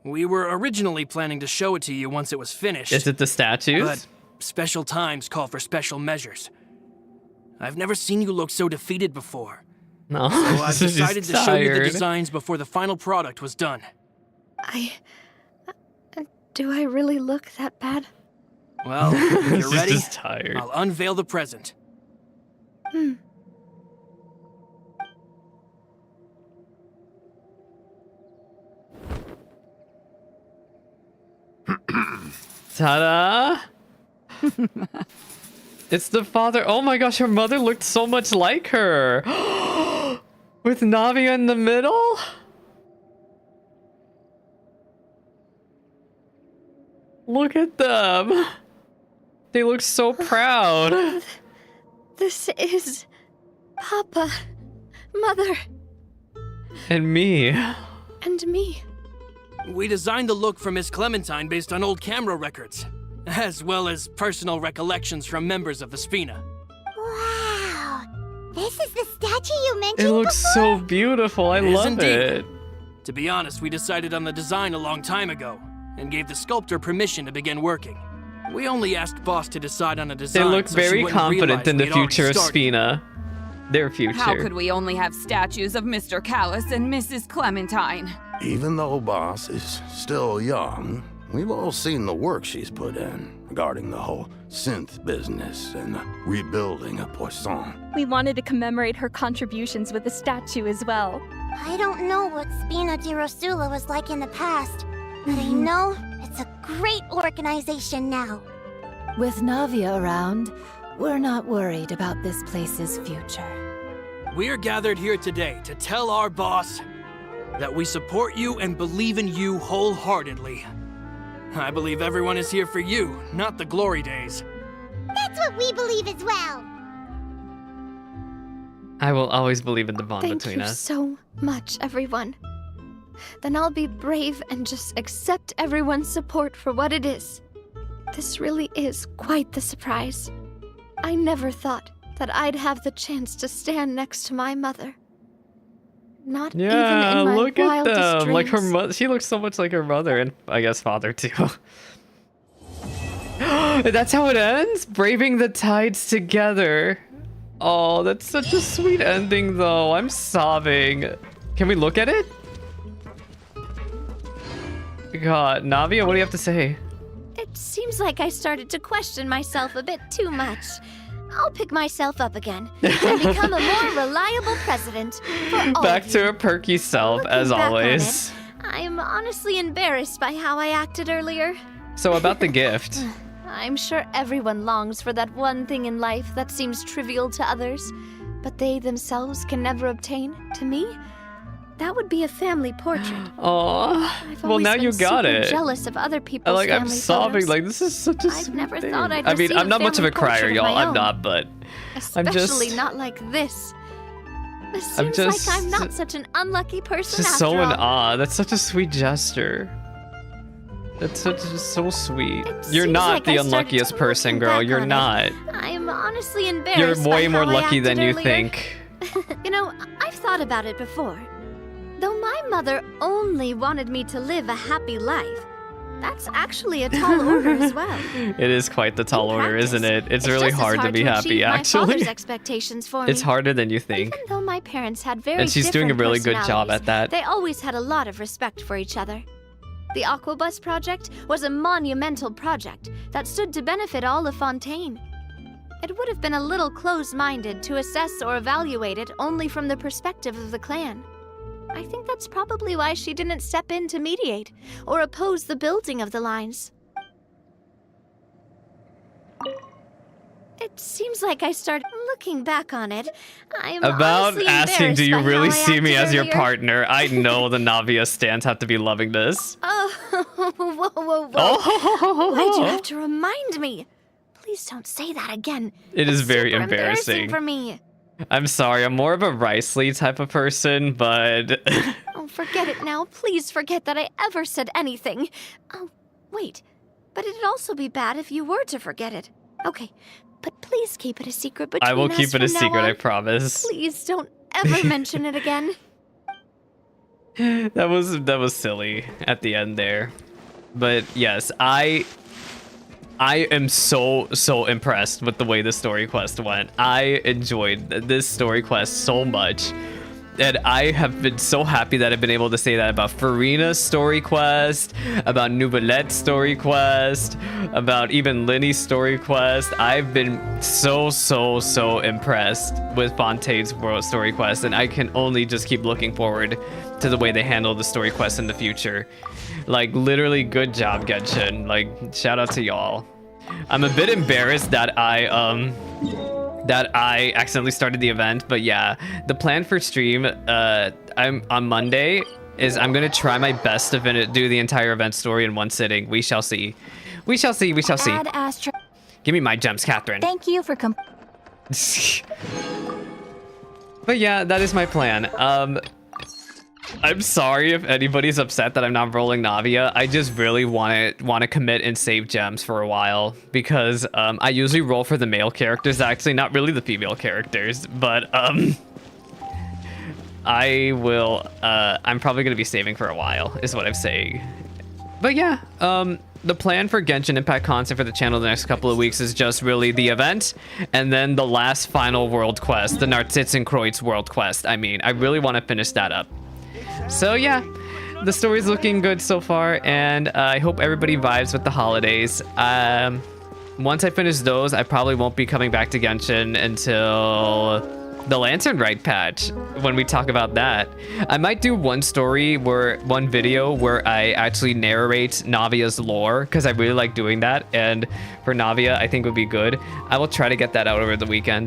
We were originally planning to show it to you once it was finished. Is it the statues? But special times call for special measures. I've never seen you look so defeated before. No, So I've she's decided to show you the tired. designs before the final product was done. Do I really look that bad? Well, if you're She's ready, just tired. I'll unveil the present. Ta-da! It's the father. Oh my gosh, her mother looked so much like her. With Navia in the middle? Look at them. They look so proud. This is Papa, Mother, And me. and me. We designed the look for Miss Clementine based on old camera records, as well as personal recollections from members of the Spina. Wow. This is the statue you mentioned It looks before? so beautiful. I It is love indeed. it. To be honest, we decided on the design a long time ago, and gave the sculptor permission to begin working. We only asked Boss to decide on a They design. look so she very wouldn't confident realize in we the had already future of started. Spina. Their future. How could we only have statues of Mr. Callus and Mrs. Clementine? Even though Boss is still young, we've all seen the work she's put in regarding the whole synth business and the rebuilding of Poisson. We wanted to commemorate her contributions with a statue as well. I don't know what Spina di Rosula was like in the past, but I know it's a great organization now. With Navia around, we're not worried about this place's future. We're gathered here today to tell our boss that we support you and believe in you wholeheartedly. I believe everyone is here for you, not the glory days. That's what we believe as well. I will always believe in the bond Thank between you us. so much, everyone. Then I'll be brave and just accept everyone's support for what it is. This really is quite the surprise. I never thought that I'd have the chance to stand next to my mother. Not even in my look at wildest them. Like her dreams. mother, she looks so much like her mother, and I guess father too. That's how it ends? Braving the tides together. Oh, that's such a sweet ending, though. I'm sobbing. Can we look at it? God, Navia, what do you have to say? It seems like I started to question myself a bit too much. I'll pick myself up again and become a more reliable president for all Back of to you. her perky self, Looking as back on always. it, I'm honestly embarrassed by how I acted earlier. So about the gift. I'm sure everyone longs for that one thing in life that seems trivial to others, but they themselves can never obtain. To me, that would be a family portrait. Oh, I've well always now been you got super it. jealous of other people's Like I'm family sobbing. photos. Like this is such a I've sweet never thing. thought I'd I mean, receive I'm not a much of a family portrait crier, of y'all. my I'm own. not, but Especially not like this. It seems just- like I'm not such an unlucky person just after so in all. awe. That's such a sweet gesture. That's so sweet. You're seems not like the I started unluckiest person, girl. back You're on it. not. I'm honestly You're embarrassed way by more how I lucky than acted you earlier. think. You know, I've thought about it before. Though my mother only wanted me to live a happy life, that's actually a tall order as well. It is quite the tall order, isn't it? It's really just as hard to be happy, achieve my actually. father's expectations for It's me. harder than you think. Even though my parents had very And she's doing a different really good job personalities, at that. They always had a lot of respect for each other. The Aquabus project was a monumental project that stood to benefit all of Fontaine. It would have been a little close-minded to assess or evaluate it only from the perspective of the clan. I think that's probably why she didn't step in to mediate or oppose the building of the lines. It seems like I started looking back on it. I'm About honestly asking, do embarrassed you by really how I see me acted as your earlier. partner? I know the Navia stands have to be loving this. Oh, whoa, whoa, whoa. Oh. Why'd you have to remind me? Please don't say that again. It is It's very super embarrassing. for me. I'm sorry, I'm more of a Riceley type of person, but Oh, forget it now. Please forget that I ever said anything. Oh, wait. But it'd also be bad if you were to forget it. Okay, but please keep it a secret between us I will keep it a from now secret, I on. promise. Please don't ever mention it again. That was silly at the end there. But yes, I am so impressed with the way the story quest went. I enjoyed this story quest so much. And I have been so happy that I've been able to say that about Farina's story quest, about Neuvillette's story quest, about even Linny's story quest. I've been so impressed with Fontaine's world story quest, and I can only just keep looking forward to the way they handle the story quest in the future. Like, literally, good job, Genshin. Like, shout out to y'all. I'm a bit embarrassed that I accidentally started the event, but yeah, the plan for stream I'm on Monday is I'm gonna try my best to do the entire event story in one sitting. We shall see. We shall see. We shall see. Ad Astra. Give me my gems, Catherine. Thank you for But yeah, that is my plan. I'm sorry if anybody's upset that I'm not rolling Navia. I just really want to commit and save gems for a while because I usually roll for the male characters, actually, not really the female characters, but I will I'm probably going to be saving for a while is what I'm saying. But yeah, the plan for Genshin Impact content for the channel the next couple of weeks is just really the event and then the last final world quest, the Nartitzenkreuz world quest. I mean, I really want to finish that up. So yeah, the story's looking good so far, and I hope everybody vibes with the holidays. Once I finish those, I probably won't be coming back to Genshin until the Lantern Rite patch, when we talk about that. I might do one video where I actually narrate Navia's lore, because I really like doing that, and for Navia, I think would be good. I will try to get that out over the weekend.